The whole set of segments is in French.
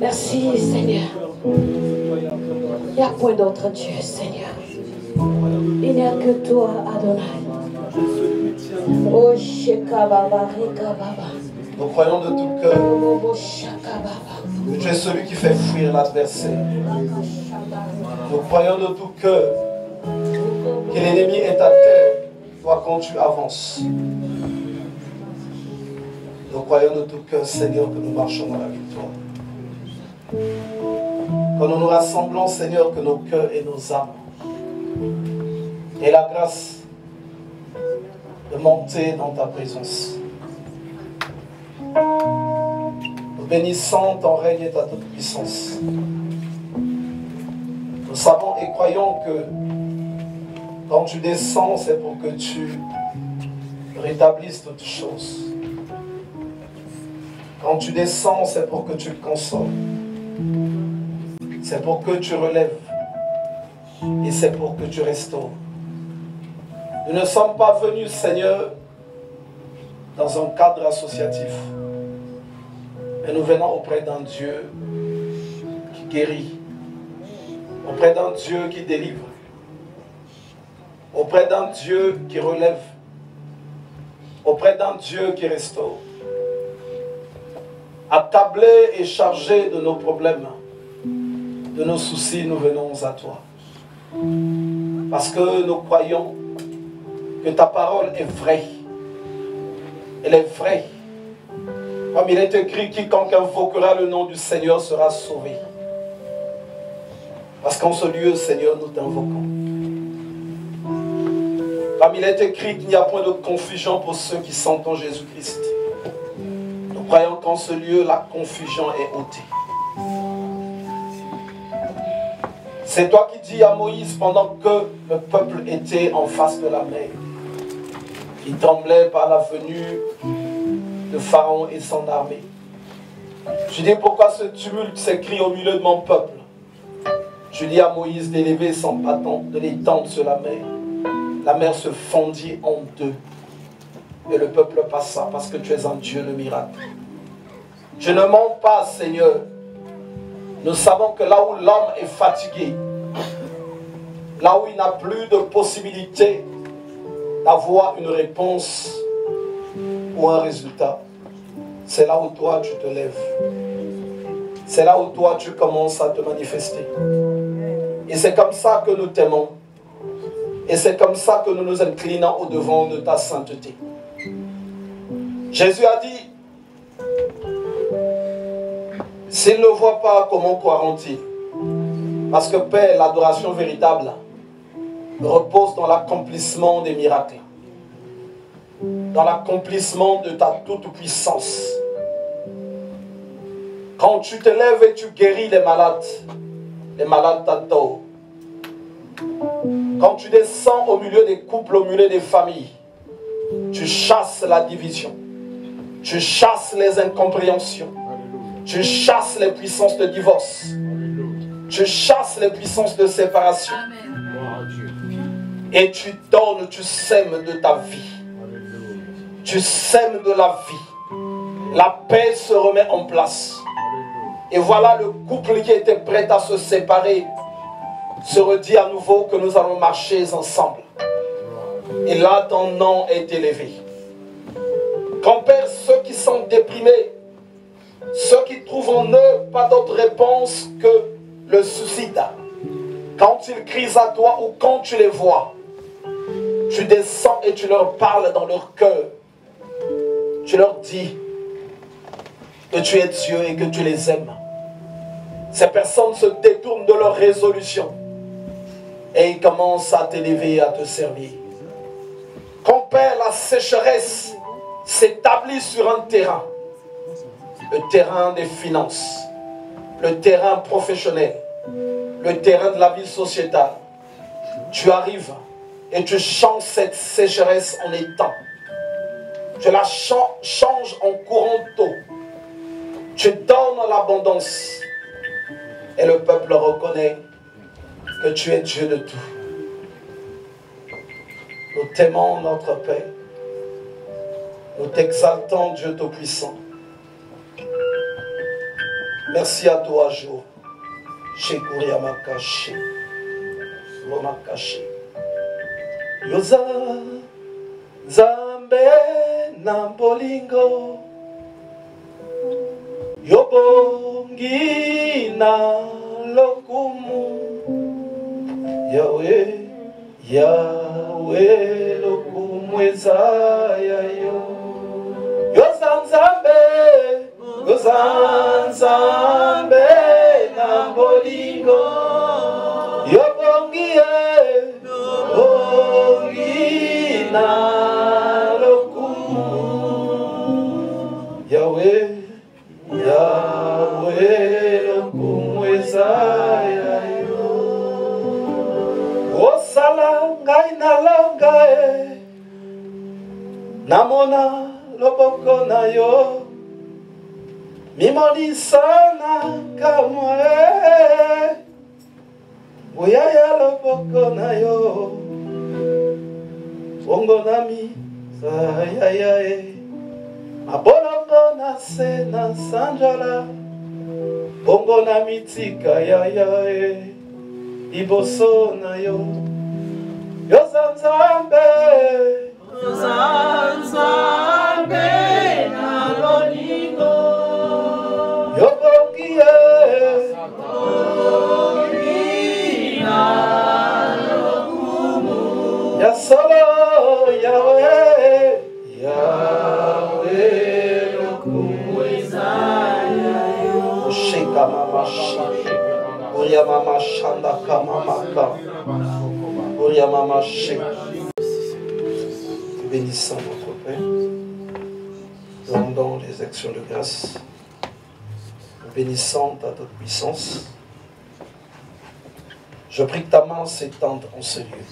Merci, Seigneur. Il n'y a point d'autre Dieu, Seigneur. Il n'y a que toi, Adonai. Oh, Shekababa, Rekababa. Nous croyons de tout cœur que tu es celui qui fait fuir l'adversaire. Nous croyons de tout cœur que l'ennemi est à terre, toi, quand tu avances. Nous croyons de tout cœur, Seigneur, que nous marchons dans la victoire. Quand nous nous rassemblons, Seigneur, que nos cœurs et nos âmes aient la grâce de monter dans ta présence. Nous bénissons ton règne et ta toute puissance. Nous savons et croyons que quand tu descends, c'est pour que tu rétablisses toutes choses. Quand tu descends, c'est pour que tu consoles. C'est pour que tu relèves. Et c'est pour que tu restaures. Nous ne sommes pas venus, Seigneur, dans un cadre associatif. Mais nous venons auprès d'un Dieu qui guérit. Auprès d'un Dieu qui délivre. Auprès d'un Dieu qui relève. Auprès d'un Dieu qui restaure. Accablés et chargés de nos problèmes, de nos soucis, nous venons à toi. Parce que nous croyons que ta parole est vraie. Elle est vraie. Comme il est écrit, quiconque invoquera le nom du Seigneur sera sauvé. Parce qu'en ce lieu, Seigneur, nous t'invoquons. Comme il est écrit qu'il n'y a point de confusion pour ceux qui sont en Jésus-Christ. Nous croyons qu'en ce lieu, la confusion est ôtée. C'est toi qui dis à Moïse pendant que le peuple était en face de la mer. Il tremblait par la venue de Pharaon et son armée. Je dis pourquoi ce tumulte s'écrie au milieu de mon peuple. Je dis à Moïse d'élever son bâton, de l'étendre sur la mer. La mer se fondit en deux. Et le peuple passa parce que tu es un Dieu de miracle. Je ne mens pas, Seigneur. Nous savons que là où l'homme est fatigué, là où il n'a plus de possibilité d'avoir une réponse ou un résultat, c'est là où toi tu te lèves. C'est là où toi tu commences à te manifester. Et c'est comme ça que nous t'aimons. Et c'est comme ça que nous nous inclinons au devant de ta sainteté. Jésus a dit, s'ils ne voient pas, comment croiront-ils? Parce que Père, l'adoration véritable repose dans l'accomplissement des miracles, dans l'accomplissement de ta toute-puissance. Quand tu te lèves et tu guéris les malades t'adorent. Quand tu descends au milieu des couples, au milieu des familles, tu chasses la division, tu chasses les incompréhensions, tu chasses les puissances de divorce, tu chasses les puissances de séparation. Et tu donnes, tu sèmes de ta vie. Tu sèmes de la vie. La paix se remet en place. Et voilà le couple qui était prêt à se séparer se redit à nouveau que nous allons marcher ensemble. Et là, ton nom est élevé. Quand Père, ceux qui sont déprimés, ceux qui trouvent en eux pas d'autre réponse que le suicide, quand ils crient à toi ou quand tu les vois, tu descends et tu leur parles dans leur cœur. Tu leur dis que tu es Dieu et que tu les aimes. Ces personnes se détournent de leur résolution et ils commencent à t'élever et à te servir. Quand Père, la sécheresse s'établit sur un terrain, le terrain des finances, le terrain professionnel, le terrain de la vie sociétale, tu arrives et tu changes cette sécheresse en étang. Tu la changes en courant d'eau. Tu donnes l'abondance. Et le peuple reconnaît que tu es Dieu de tout. Nous t'aimons, notre Père. Nous t'exaltons, Dieu Tout-Puissant. Merci à toi, Jo. Shekuria makashi. Romakashi. Yoza Zambe Nambolingo. Yobongi na lokumu. Yahweh, Yahweh lokumu ezaya yo. Yozanzambe, Yozanzambe Nambolingo. Yobongi Yobongi na lokumu. Yahweh, Yahweh lokumu ezaya yo. Osala ngai na longa namona loboko na yo. Mimonisa na kamwa oyaya loboko na yo. Bongo nami sayaya mabolongo na se na sanjala. Bongo na mitika yaya iboso na yo. Yozanzambe, Yozanzambe na lolingo. Yobongi na lokumu. Yasolo Yahweh, Yahweh lokumu ezaya yo. Osheka mama shaka, Oria mama shanda kama maka, Oria mama sheka. Bénissons notre Père, rendons les actions de grâce. Bénissant ta toute puissance, je prie que ta main s'étende en ce lieu.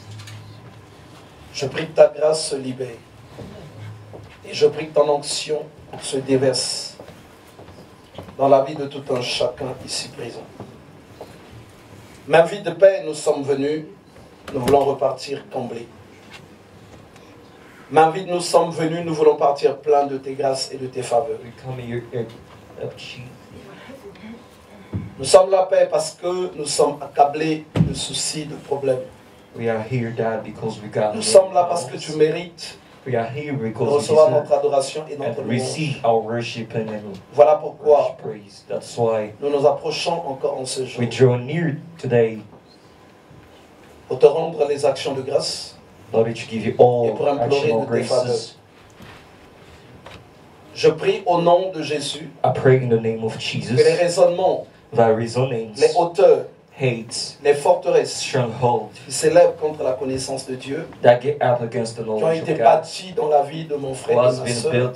Je prie que ta grâce se libère. Et je prie que ton onction se déverse dans la vie de tout un chacun ici présent. Ma vie de paix, nous sommes venus, nous voulons repartir comblés. Ma vie, nous sommes venus, nous voulons partir plein de tes grâces et de tes faveurs. Nous sommes la paix parce que nous sommes accablés de soucis, de problèmes. Nous sommes là parce que tu mérites de recevoir notre adoration et notre louange. Voilà pourquoi nous nous approchons encore en ce jour pour te rendre les actions de grâce et pour implorer de tes faveurs. Je prie au nom de Jésus que les raisonnements, les hauteurs, les forteresses qui s'élèvent contre la connaissance de Dieu, qui ont été bâties dans la vie de mon frère et ma sœur,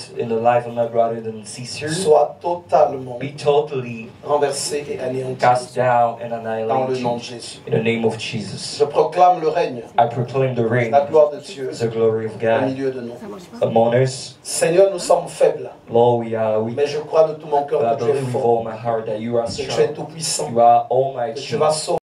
soient totalement renversés et anéantis dans le nom de Jésus. Je proclame le règne, la gloire de Dieu au milieu de nous. Seigneur, nous sommes faibles, mais je crois de tout mon cœur que tu es fort, que tu es tout puissant, que tu vas sauver,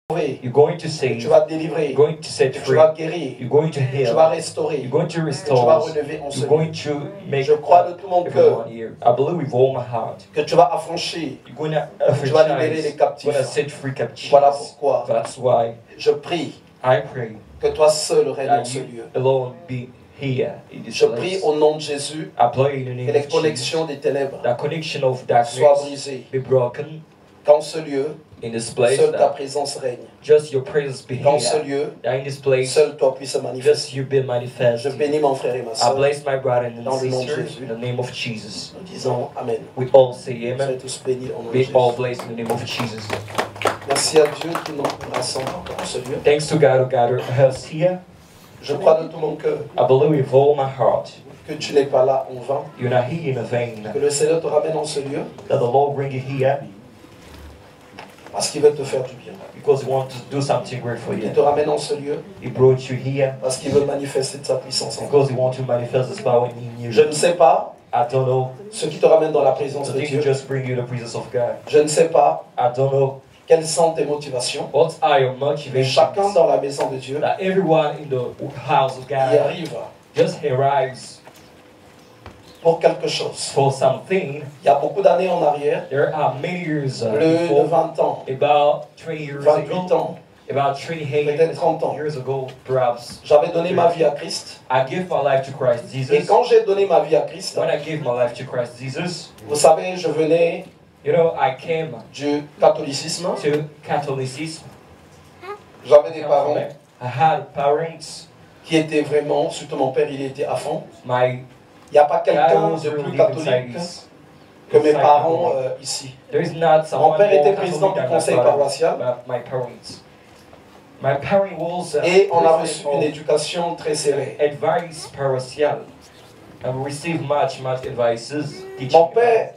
You're going to save, tu vas délivrer, you're going to set tu free, vas guérir, you're going to tu heal, vas restaurer, you're going to tu vas restore, relever en ce you're going lieu. to make Je crois de tout mon cœur everyone here. I believe with all my heart. que tu vas affranchir, You're going to tu vas libérer les you're captifs. going to set free captives. Voilà pourquoi That's why je prie I pray que toi seul règne en that ce you lieu. alone be here in this Je prie place. au nom de Jésus I pray in the que name les of Jesus, connexions des ténèbres that connection of soient darkness brisées. be broken Qu'en ce lieu, in this place, seule ta that présence règne. just your presence be Qu'en ce here, lieu, that in this place, seul toi puisses se manifester. just you be manifest. Je bénis mon frère et ma I soeur. bless my brother and Dans le nom de sister Jésus. in the name of Jesus. Nous disons Amen. We all say Soyez amen. tous bénis au nom de Be Jésus. all blessed in the name of Jesus. Merci à Dieu qui nous rassemble encore en ce lieu. Thanks to God who gathered us here. Je crois de tout mon cœur I believe with all my heart que tu n'es pas là en vain. you're not here in vain. Que le Seigneur te ramène en ce lieu That the Lord bring you here parce qu'il veut te faire du bien. because He wants to do something great for Il you. te ramène en ce lieu He brought you here parce qu'il veut manifester de sa puissance en toi. because He wants to manifest His power in Je you. ne sais pas I don't know. ce qui te ramène dans la présence The de thing Dieu. just bring you the presence of God. Je ne sais pas I don't know quelles sont tes motivations. what are your Mais motivations. chacun dans la maison de Dieu That everyone in the house of y God arrive just arrives pour quelque chose. for something. Il y a beaucoup d'années en arrière, There are many years plus de before, 20 ans, about 20 years 28 ago, ans, about 28 peut-être 30 ans, years ago, perhaps, j'avais donné ma vie à Christ. I gave my life to Christ Et Jesus. quand j'ai donné ma vie à Christ, When I gave my life to Christ Jesus, vous savez, je venais you know, I came du catholicisme. to Catholicism. J'avais des parents I had parents. qui étaient vraiment, surtout mon père, il était à fond. My Il n'y a pas dad quelqu'un was de really plus deep catholique inside que mes inside parents me. ici. There is not Mon someone père était more président Catholic du than conseil my father, paroissial but my parents. My parent was et on a president reçu of une éducation très serrée. advice parochial. And we received much advices. Mon père,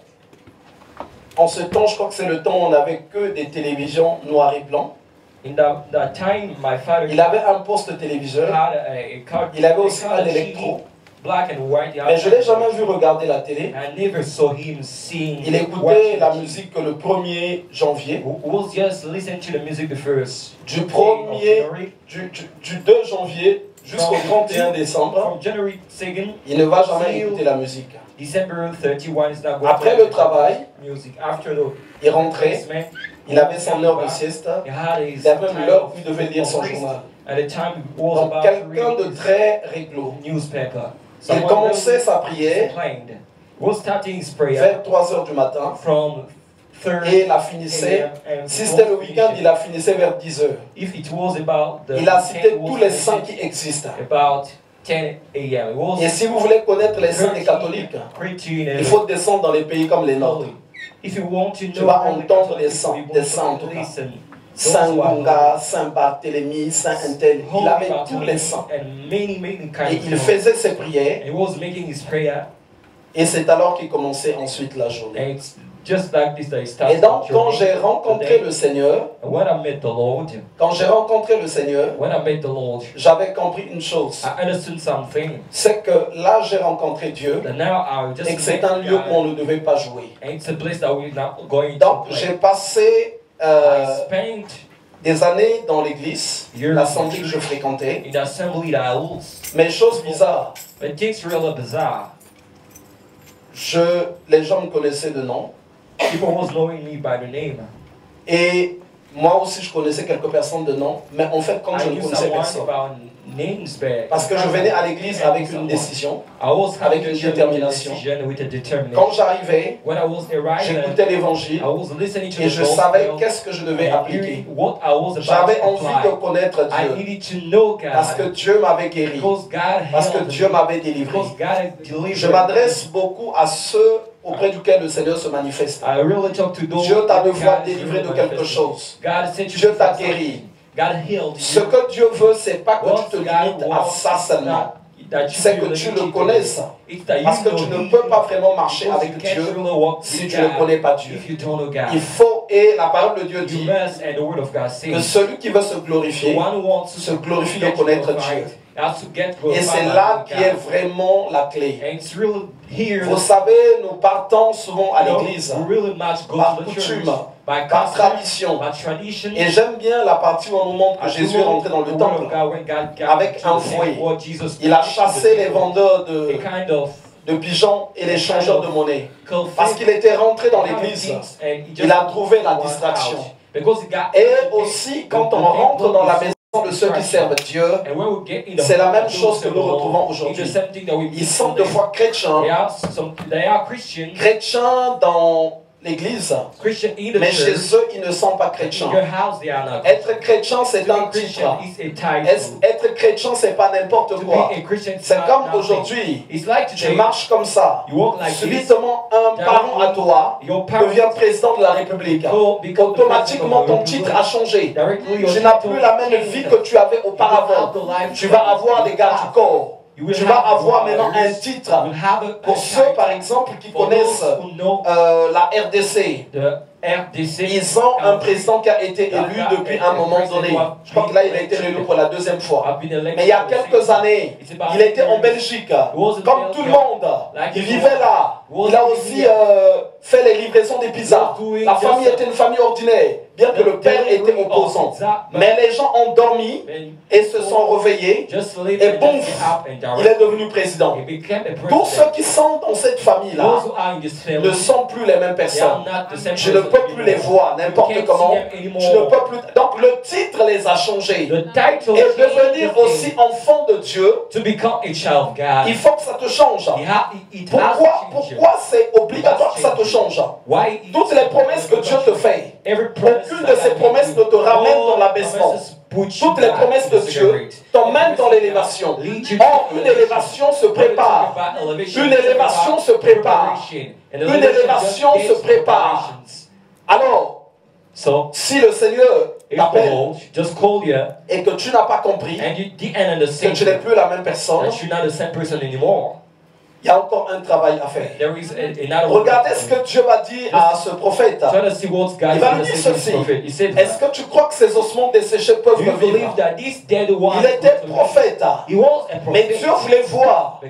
en ce temps, je crois que c'est le temps où on n'avait que des télévisions noir et blanc. In that time, my father Il avait un poste téléviseur, had a card. il avait aussi a un card électro, black and white. mais je ne l'ai jamais vu regarder la télé. I never saw him sing. Il écoutait watching la TV. musique que le 1er janvier. We was just listening to the music the first Du day of 1er, January. du 2 janvier jusqu'au 31 décembre, From January 2nd, il ne va jamais écouter la musique. December 31 is not going Après to le travail, music. After the il rentrait, placement, il avait son heure de sieste, he had his il avait même time l'heure of- où il devait lire son of rest. journal. At the time, he was Donc about to quelqu'un read de his très réglo. newspaper. Il Someone commençait really sa prière disciplined. Was starting his prayer vers 3 heures du matin from 3 et la finissait. Si c'était le week-end, il la finissait vers 10 heures. If it was about the Il a cité weekend, tous was les saints finishing qui existent. about 10 a.m. It was Et si vous voulez connaître les saints des catholiques, 13 il faut descendre dans les pays comme les nôtres. If you want to Tu know vas all the entendre Catholic des saints, people, des you saints en want tout to cas. listen. Saint Gonga, Saint Barthélemy, Saint Intel, il Holy avait tous Bartholomew les saints. and many kinds Et of il saints. faisait ses prières, And he was making his prayer, et c'est alors qu'il commençait ensuite la journée. and it's just like this that he Et starts donc, the quand journey. j'ai rencontré le Seigneur, And when I met the Lord, when I met the Lord, j'avais compris une chose. I understood something. C'est que là, j'ai rencontré Dieu, That now I just et que c'est met un lieu où on God, ne devait pas jouer. and it's a place that we're not going Donc, to j'ai play. passé I spent des années dans l'église, l'assemblée que je fréquentais, in the assembly that I was. mais chose bizarre, But things really bizarre. les gens me connaissaient de nom, People was knowing me by the name. et moi aussi je connaissais quelques personnes de nom, mais en fait, comme je I ne knew connaissais someone personne, about names, but parce que je venais à l'église avec une décision, I was avec having une a journey détermination. with a decision, with a determination. quand j'arrivais, When I was arriving, j'écoutais l'évangile, I was listening to et the je savais gospel, qu'est-ce que je devais and appliquer. hearing what I was about J'avais to envie apply. de connaître I Dieu, needed to know God, parce que Dieu m'avait guéri, because God parce que healed Dieu me, m'avait délivré. because God had delivered Je m'adresse beaucoup à ceux auprès duquel le Seigneur se manifeste. me. I really talk to those Dieu t'a that de fois God is délivré de really quelque manifesting. chose. God set you Dieu free t'a from guéri. something. God healed Ce you. que Dieu veut, c'est pas que What tu te God limites à wants ça seulement. that you C'est be que tu le limited to. connaisses. It's that you Parce que know tu ne Him, peux pas vraiment marcher because avec you can't Dieu really walk si with tu ne God connais pas Dieu. if you don't know God. Il faut, et la parole de Dieu You dit, must, and the word of God que says, celui qui veut se the glorifier, one who wants se to glorifie get de connaître glorified Dieu. has to get Et glorified c'est by là God. qui est vraiment la clé. And it's really here. Vous savez, nous partons souvent à You know, l'église we really much go par to the church coutume, by par custom, tradition. by tradition. Et j'aime bien la partie où on nous montre que I Jésus do est rentré dans the le word temple. of God when God got avec to un the fouet. temple, what Jesus Il a preached to chassé the les people. vendeurs A kind of de pigeons et les changeurs de monnaie. Parce conflict, qu'il était rentré dans kind of l'église. things, and he Il just a trouvé la went distraction. out. Because he got Et aussi, quand on rentre dans la maison de ceux qui servent Dieu, And when we get in the c'est la home même of those chose que who nous belong, retrouvons it's aujourd'hui. the same thing that we Ils meet sont today. des fois chrétiens, They are Christians, chrétiens dans l'église, Christian in the mais chez church. eux, ils ne sont pas In chrétiens. your house, they are not. Être chrétien, c'est To un be Christian titre. is a title. Être chrétien, c'est pas n'importe To be quoi. a Christian is C'est not comme nothing. aujourd'hui, It's like tu today, marches comme ça. you walk like this. Subitement, un parent à toi Your parents devient président de la République. become the Automatiquement, president ton of the titre a Republic. changé. Directly, your Tu n'as title plus la même changed. vie que tu avais auparavant. You will have the life Tu vas avoir des gardes du corps. You will Tu vas have avoir maintenant un warriors. titre. You will have a Pour ceux, title. par exemple, qui For connaissent those who know la RDC, the RDC, ils ont un président qui a été élu depuis un moment donné. Je crois que là, il a été élu pour la deuxième fois. I've been elected Mais il y a for quelques 6 années, il était en Belgique. Comme tout le monde. Il vivait là. Il a aussi fait les livraisons des pizzas. La famille était une famille ordinaire, bien que le père était opposant. Mais les gens ont dormi et se sont réveillés. Et boum, il est devenu président. Tous ceux qui sont dans cette famille-là ne sont plus les mêmes personnes. Je ne peux plus les voir n'importe comment. Je ne peux plus. Donc le titre les a changés. Et devenir aussi enfant de Dieu, il faut que ça te change. Pourquoi c'est obligatoire que ça te change? Toutes les promesses que Dieu te fait, aucune de ces promesses ne te ramène dans l'abaissement. Toutes les promesses de Dieu t'emmènent dans l'élévation. Or, une élévation se prépare. Une élévation se prépare. Une élévation se prépare. Alors, si le Seigneur t'appelle et que tu n'as pas compris que tu n'es plus la même personne, il y a encore un travail à faire. Regardez ce que Dieu va dire à ce prophète. Il va lui dire ceci. Est-ce que tu crois que ces ossements desséchés peuvent revivre? Il était prophète. Mais Dieu voulait voir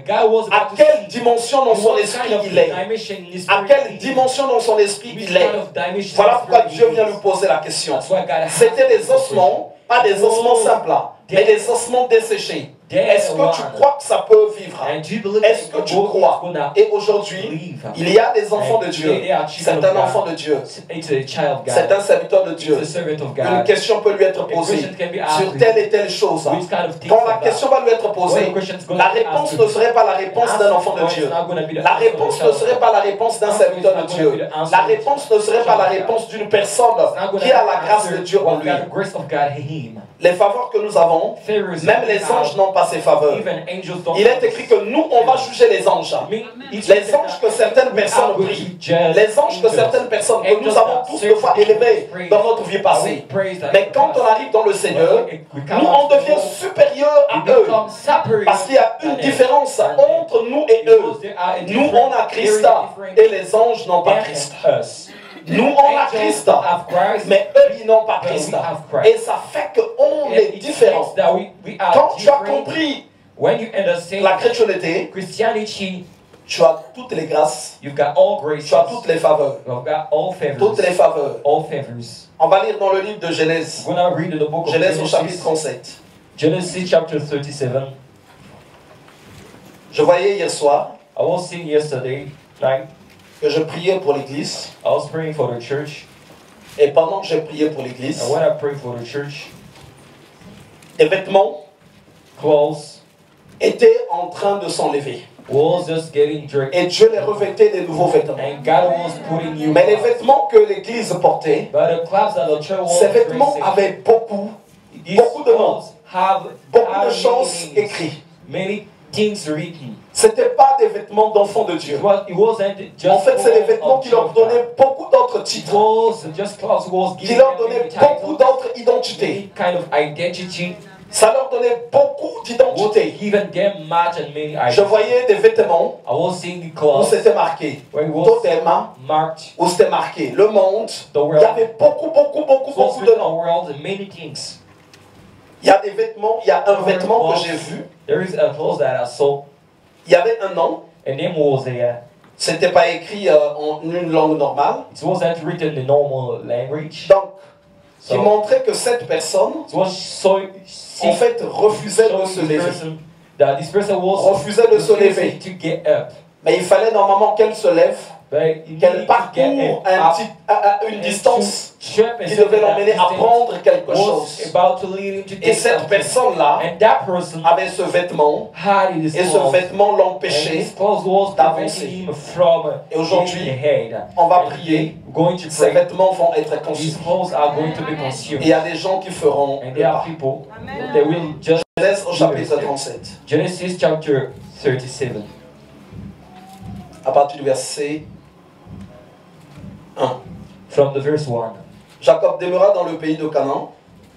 à quelle dimension dans son esprit il est. À quelle dimension dans son esprit il est. Voilà pourquoi Dieu vient lui poser la question. C'était des ossements, pas des ossements simples, mais des ossements desséchés. Est-ce que tu crois que ça peut vivre? Est-ce que tu crois? Et aujourd'hui, il y a des enfants de Dieu. C'est un enfant de Dieu. C'est un serviteur de Dieu. Une question peut lui être posée sur telle et telle chose. Quand la question va lui être posée, la réponse ne serait pas la réponse d'un enfant de Dieu. La réponse ne serait pas la réponse d'un serviteur de Dieu. La réponse ne serait pas la réponse d'une personne qui a la grâce de Dieu en lui. Les faveurs que nous avons, même les anges n'ont pas ces faveurs. Il est écrit que nous, on va juger les anges. Les anges que certaines personnes prient, les anges que certaines personnes, que nous avons tous de fois élevés dans notre vie passée. Mais quand on arrive dans le Seigneur, nous, on devient supérieur à eux. Parce qu'il y a une différence entre nous et eux. Nous, on a Christ et les anges n'ont pas Christ. Nous, on a Christ, mais eux, ils n'ont pas Christ. Et ça fait qu'on est différents. Quand tu as compris la chrétienté, tu as toutes les grâces, tu as toutes les faveurs. Toutes les faveurs. On va lire dans le livre de Genèse. Genèse au chapitre 37. Genesis chapter 37. Je voyais hier soir I was seeing yesterday night. Que je priais pour l'église. I was praying for the church. Et pendant que j'ai prié pour l'église, and when I prayed for the church, des vêtements clothes étaient en train de s'enlever. Was just getting draped. Et Dieu les revêtait des nouveaux vêtements. And God was putting new Mais les vêtements que l'église portait, ces vêtements avaient beaucoup de noms, beaucoup de choses écrites. Many things written. C'était pas des vêtements d'enfants de Dieu. En fait, c'est des vêtements qui leur donnaient beaucoup d'autres titres. Qui leur donnaient beaucoup d'autres identités. Ça leur donnait beaucoup d'identité. Je voyais des vêtements où c'était marqué Totema, où c'était marqué le monde. Il y avait beaucoup de noms. Il y a des vêtements, il y a un vêtement que j'ai vu. Il y avait un nom. C'était pas écrit en une langue normale. Donc, qui montrait que cette personne, en fait, refusait de se lever. Refusait de se lever. Mais il fallait normalement qu'elle se lève, qu'elle parcourt une distance qui devait l'emmener à prendre quelque chose. Et cette personne-là avait ce vêtement, et ce vêtement l'empêchait d'avancer. Et aujourd'hui, on va prier, ces vêtements vont être consumés. Et il y a des gens qui feront le pas. Genèse au chapitre 37. Genesis chapter 37. À partir du verset 1. From the verse 1. Jacob demeura dans le pays de Canaan.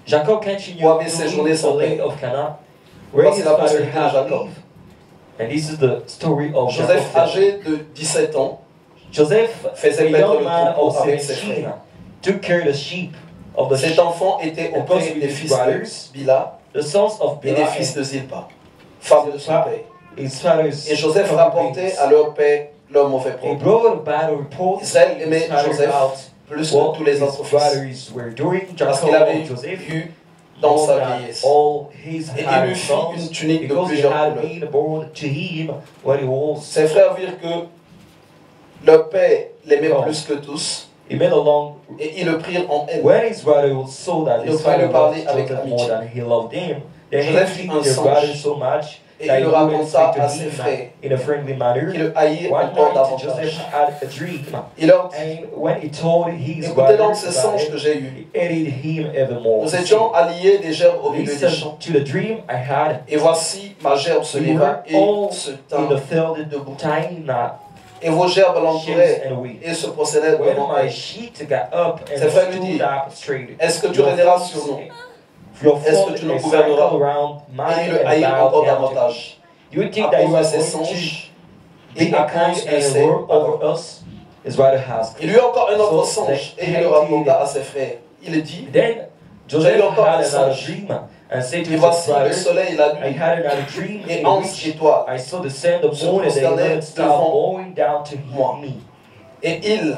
Jacob continued où avait séjourné son père. of Canaan, where Voici his la father postérité de had Jacob. lived. And this is the story of Joseph, Jacob. âgé de 17 ans, Joseph, faisait a paître young le man troupeau of avec ses 17, frères. took care of the sheep of the Cet sheep. enfant était auprès des fils de Bila The sons of et des Bilhah fils de Zilpa, femme de son père. his father's Et Joseph rapportait à leur père leur mauvais He propos. brought a bad report. Israël aimait Started Joseph out plus what que tous les his autres fils. brothers were doing. Parce Jacob qu'il avait loved Joseph eu dans more sa than vieillesse. all his Et il other lui fit sons, une tunique de because he plusieurs had couleurs. been born to him when he was. Ses frères virent que leur père l'aimait Oh. plus que tous He made a long. et ils le prirent en haine. When his brother saw that Il his ne father pouvait parler loved avec Joseph amitié. more than he loved him, they Joseph hated fit un their songe brother so much et that il he le wouldn't raconta speak to à ses him frères in a friendly manner. qui le haïrent One encore night, davantage. Joseph had a dream, Il leur dit, and when he told his écoutez brother donc ces about songes que it, j'ai eus. he hated him even more. Nous étions alliés des gerbes au milieu des Listen champs. to the dream I had. Et voici ma gerbe se We leva were et all se in tint the field debout. tying knot, Et vos gerbes sheaves l'entouraient and wheat. et se procédaient When devant my elle. sheet got up and Ses frères lui stood dirent, up straight, est-ce que tu your régneras front- sur nous? your Est-ce front que tu nous is gouverneras? circled around Et mine ils le and haïrent about encore down to davantage. you. You think À that you cause de are ses going to songes be et a à cause kind de and ses rule paroles. over us? His brother asked. Il eut encore un autre So songe they et il le raconta à ses frères. Il dit, Then Joseph J'ai encore had un another songe. dream and said to et his voici le brother, soleil et la I lune had another dream et in 11 which étoiles. I saw the sun, the se moon, and the prosternaient 11 stars devant bowing down to moi. me. Et il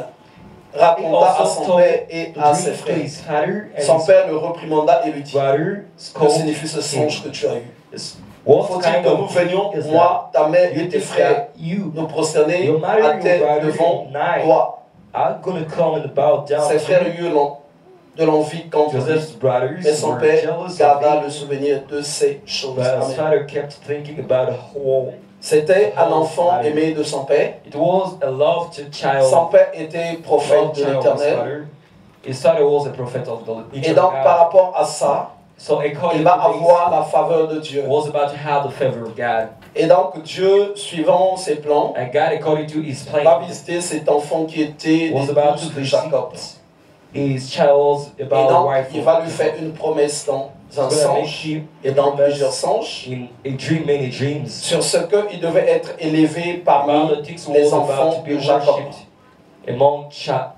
He raconta à also son told père et the à ses dream to frères. his father and Son his père le reprimanda et lui dit, brother que scolded signifie ce songe que tu as eu? What Faut-il kind que nous of dream venions, is that? moi, ta mère You et tes think frères, that you, nous prosterner your mother, à your terre brother, devant and I toi? are gonna come and bow down Ses to frères you? eurent de l'envie contre lui. Joseph's brothers Mais son were père jealous garda of le him, souvenir de ces choses. but his Amen. father kept thinking about the whole. C'était un enfant aimé de son père. It was a loved child. Son père était prophète Loved de child of his l'Éternel. father. His father was a prophet of the Et eternal donc, par God. rapport à ça, So according il va to this, avoir la faveur de Dieu. was about to have the favor of God. Et donc, Dieu, suivant ses plans, And God, according to his va plan, visiter cet enfant qui était was des about to douze de visit Jacob. his child Et about donc, wife. il va lui faire une promesse dans un He's gonna make songe him et a dans promise plusieurs songes in a dream, many dreams. sur ce qu'il devait être élevé About parmi the things les was about enfants to be de Jacob. worshipped among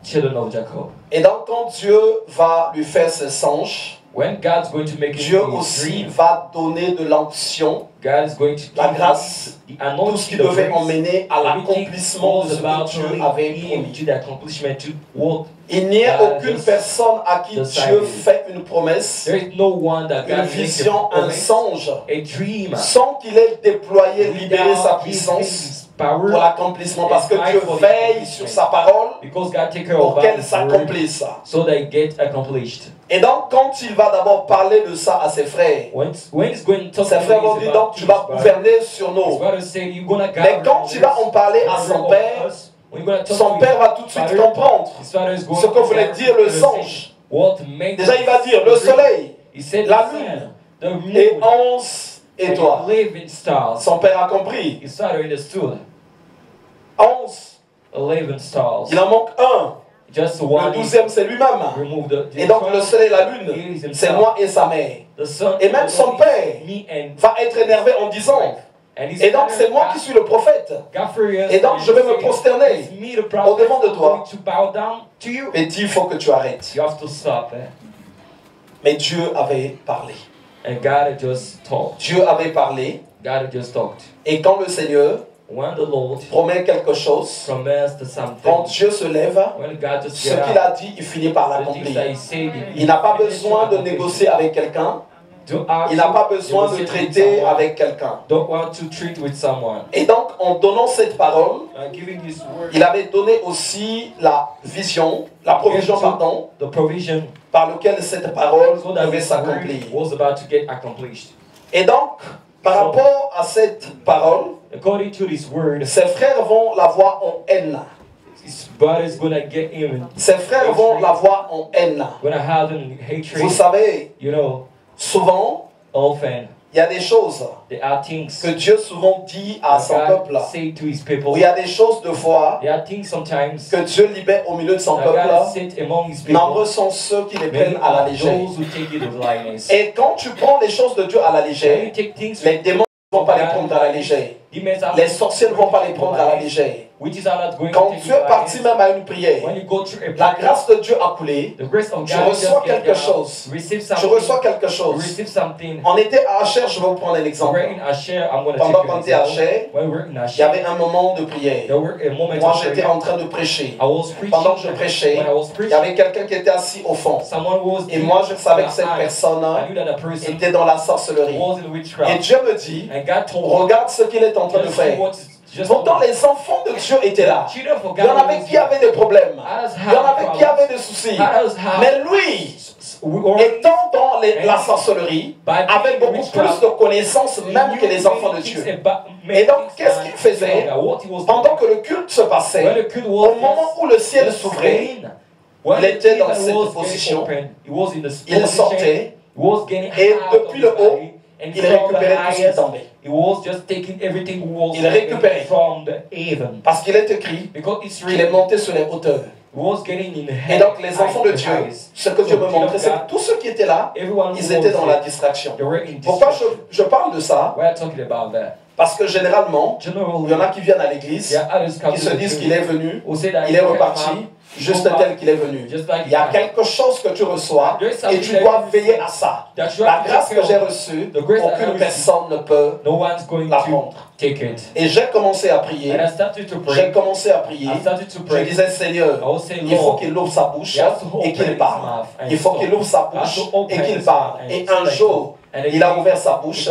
children of Jacob. Et donc, quand Dieu va lui faire ce songe, When God's going to make Dieu him his aussi dream, va donner de l'onction, God is going to la give grâce, him the tout ce qui anointing of devait grace. emmener à Everything l'accomplissement de was ce about que Dieu to avait lead him promis. to the accomplishment to what Il n'y a God aucune has personne à qui decided. Dieu fait une promesse, there is no one that une God makes vision, a un promise, songe, a dream, sans qu'il ait déployé, libéré sa without puissance his power, pour l'accomplissement. Parce que and Dieu fight for the veille accomplishment. sur sa parole because God take care pour of qu'elle His word, s'accomplisse. so they get accomplished. Et donc, quand il va d'abord parler de ça à ses frères, When he's going to talk ses to frères vont his dire, about donc tu vas gouverner sur his nous. brother said, you're gonna Mais govern quand il va en parler à over son père, us. When you're gonna talk son to père his va tout de suite father, comprendre his father is going ce que to voulait dire le songe. what made Déjà, il va dire le soleil, he said la the lune sun, the moon, et 11 étoiles. and living stars. Son père a compris. His father understood 11. 11 stars. Il en manque un. Just Le one. 12e, c'est lui-même. Remove the Et donc, le soleil et la lune, is himself. c'est moi et sa mère. The sun Et même son père me and va être énervé en disant, and his et donc father c'est moi qui suis le prophète. got furious Et donc, and je vais me said, prosterner "It's me, the prophet, au-devant de toi." going to bow down to you. Petit, il faut que tu arrêtes. You have to stop. Mais Dieu avait parlé. And God had just talked. Dieu avait parlé. God had just talked. Et quand le Seigneur When the Lord promet quelque chose, promised something, quand Dieu se lève, when God just ce get qu'il out, a dit, il finit par the things that l'accomplir. He said, Il n'a pas besoin de négocier avec quelqu'un. Il n'a pas besoin de traiter avec quelqu'un. Don't want to treat with someone. Et donc, en donnant cette parole, Giving His word, il avait donné aussi la vision, la provision, pardon, the provision, par lequel cette parole so that devait His s'accomplir. word was about to get accomplished. Et donc, par rapport à cette parole, According to His word, ses frères vont la voir en haine. His brother's gonna get him, Ses frères vont la voir en haine. gonna have him hatred. Vous savez, You know, souvent, often il y a des choses there are things que Dieu souvent dit à son that peuple. God say to His people. Où il y a des choses de foi There are things sometimes que Dieu libère au milieu de son that peuple. God said among His people. Nombreux sont ceux qui les Many prennent à la are légère. those who take it with lightness. Et quand tu prends les choses de Dieu à la When légère, you take things les démons ne vont pas les prendre à la légère. Les sorciers ne vont pas les prendre à la légère. which is not going Quand to take tu you es by parti hands. même à une prière, When you go through a la prayer, grâce de Dieu a coulé, the grace of tu God reçois just get quelque down, chose. receive Tu something, reçois quelque you chose. receive something. On était à Asher, je vais vous prendre un exemple. We're in Asher, I'm going to Pendant take qu'on an était à example. Asher, When we're in il y Asher, avait un moment de prière. there were a moment Moi, of j'étais prayer. en train de prêcher. I was preaching. Pendant que je prêchais, When I was il y preaching, avait quelqu'un qui était assis au fond. someone was Et moi, je savais que cette behind. personne I knew that a person était dans la sorcellerie. was in Et witchcraft. Dieu me dit, And God told me, regarde ce qu'il est en train de just faire. do what just Pourtant, les enfants de Dieu étaient là. children for Il y en God avait was qui avaient des problèmes. Others Il y en have avait qui avaient des soucis. Others have- Mais lui, we already étant dans la sorcellerie, avait beaucoup plus de connaissances même que les enfants de Dieu. Et donc, qu'est-ce qu'il faisait pendant que le culte se passait? Au moment où le ciel s'ouvrait, il était dans cette position, il sortait, et depuis le haut, il récupérait tout ce qui tombait. Il récupérait. Parce qu'il est écrit qu'il est monté sur les hauteurs. Et donc les enfants de Dieu, ce que Dieu me montrait, c'est que tous ceux qui étaient là, ils étaient dans la distraction. Pourquoi je parle de ça? Parce que généralement, il y en a qui viennent à l'église, qui se disent qu'il est venu, il est reparti, juste tel qu'il est venu. Il y a quelque chose que tu reçois et tu dois veiller à ça. La grâce que j'ai reçue, aucune personne ne peut la prendre. Et j'ai commencé à prier. J'ai commencé à prier. Je disais, Seigneur, il faut qu'il ouvre sa bouche et qu'il parle. Il faut qu'il ouvre sa bouche et qu'il parle. Et un jour, il a ouvert sa bouche,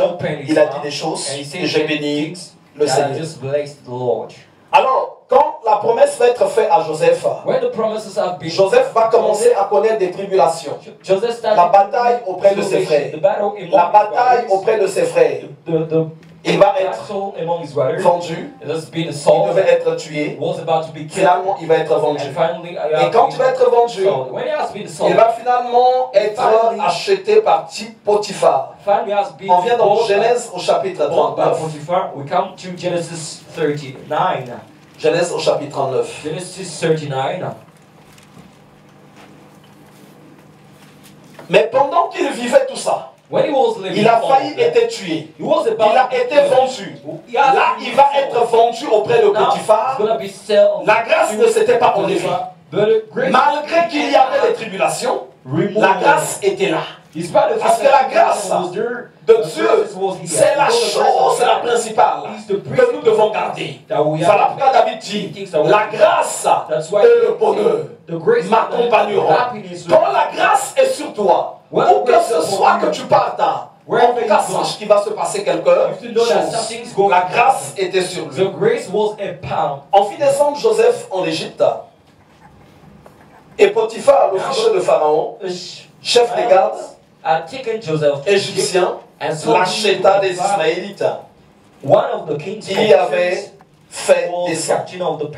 il a dit des choses et j'ai béni le Seigneur. Alors, quand la promesse va être faite à Joseph, Joseph va commencer à connaître des tribulations. La bataille auprès de ses frères. La bataille auprès de ses frères. Il va être vendu. Il devait être tué. Finalement, il va être vendu. Et quand il va être vendu, il va finalement être acheté par Potiphar. On vient dans Genèse au chapitre 39. Genèse au chapitre 39. Mais pendant qu'il vivait tout ça, il a failli être tué. Il a été vendu. Là, il va être vendu auprès de Potiphar. La grâce ne s'était pas enlevée. Malgré qu'il y avait des tribulations, la grâce était là. Parce que la grâce de Dieu, c'est la chose la principale que nous devons garder. Voilà pourquoi David dit, la grâce et le bonheur m'accompagneront. Quand la grâce est sur toi, où que ce soit que tu partes, en tout cas, sache qu'il va se passer quelque chose. La grâce était sur lui. On fit descendre Joseph en Égypte. Et Potiphar, l'officier de Pharaon, chef des gardes, égyptien, l'acheta des Ismaélites. Il avait fait descendre.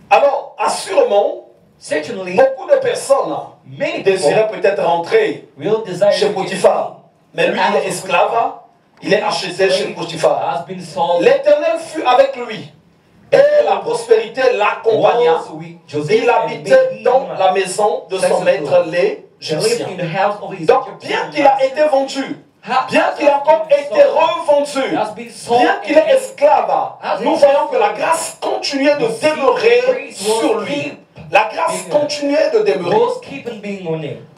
Alors, assurément, beaucoup de personnes désiraient peut-être rentrer chez Potiphar. Mais lui, il est esclave, il est acheté chez Potiphar. L'Éternel fut avec lui. Et la prospérité l'accompagna. Il habitait dans la maison de son maître l'Égyptien. Donc, bien qu'il a été vendu, bien qu'il a encore été revendu, bien qu'il est esclave, nous voyons que la grâce continuait de demeurer sur lui. La grâce continuait de demeurer.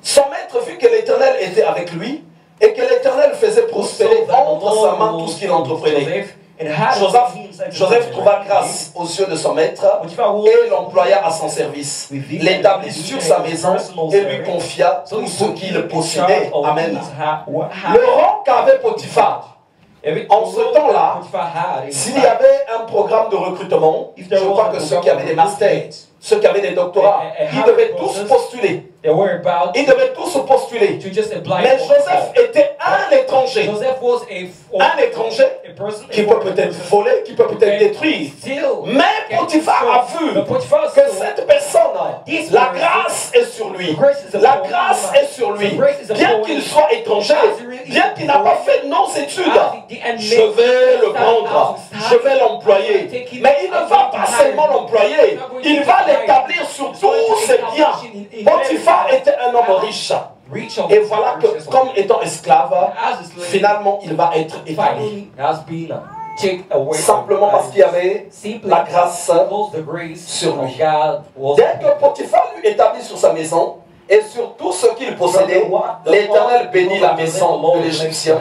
Son maître vit que l'Éternel était avec lui et que l'Éternel faisait prospérer entre sa main tout ce qu'il entreprenait. Joseph trouva grâce aux yeux de son maître et l'employa à son service. L'établit sur sa maison et lui confia tout ce qu'il possédait. Amen. Le rang qu'avait Potiphar, en ce temps-là, s'il y avait un programme de recrutement, je crois que ceux qui avaient des masters, ceux qui avaient des doctorats, ils devaient tous postuler. Ils devaient tous postuler. Mais Joseph était un étranger. Un étranger qui peut peut-être voler, qui peut peut-être détruire. Mais Potiphar a vu que cette personne, la grâce est sur lui. La grâce est sur lui. Bien qu'il soit étranger, bien qu'il n'a pas fait nos études, je vais le prendre, je vais l'employer. Mais il ne va pas seulement l'employer, il va l'établir sur tous ses biens. Potiphar était un homme riche. Et voilà que, comme étant esclave, finalement, il va être établi. take away simplement parce qu'il y avait la grâce sur lui. Dès que Potiphar lui établit sur sa maison et sur tout ce qu'il possédait, l'Éternel bénit la maison de l'Égyptien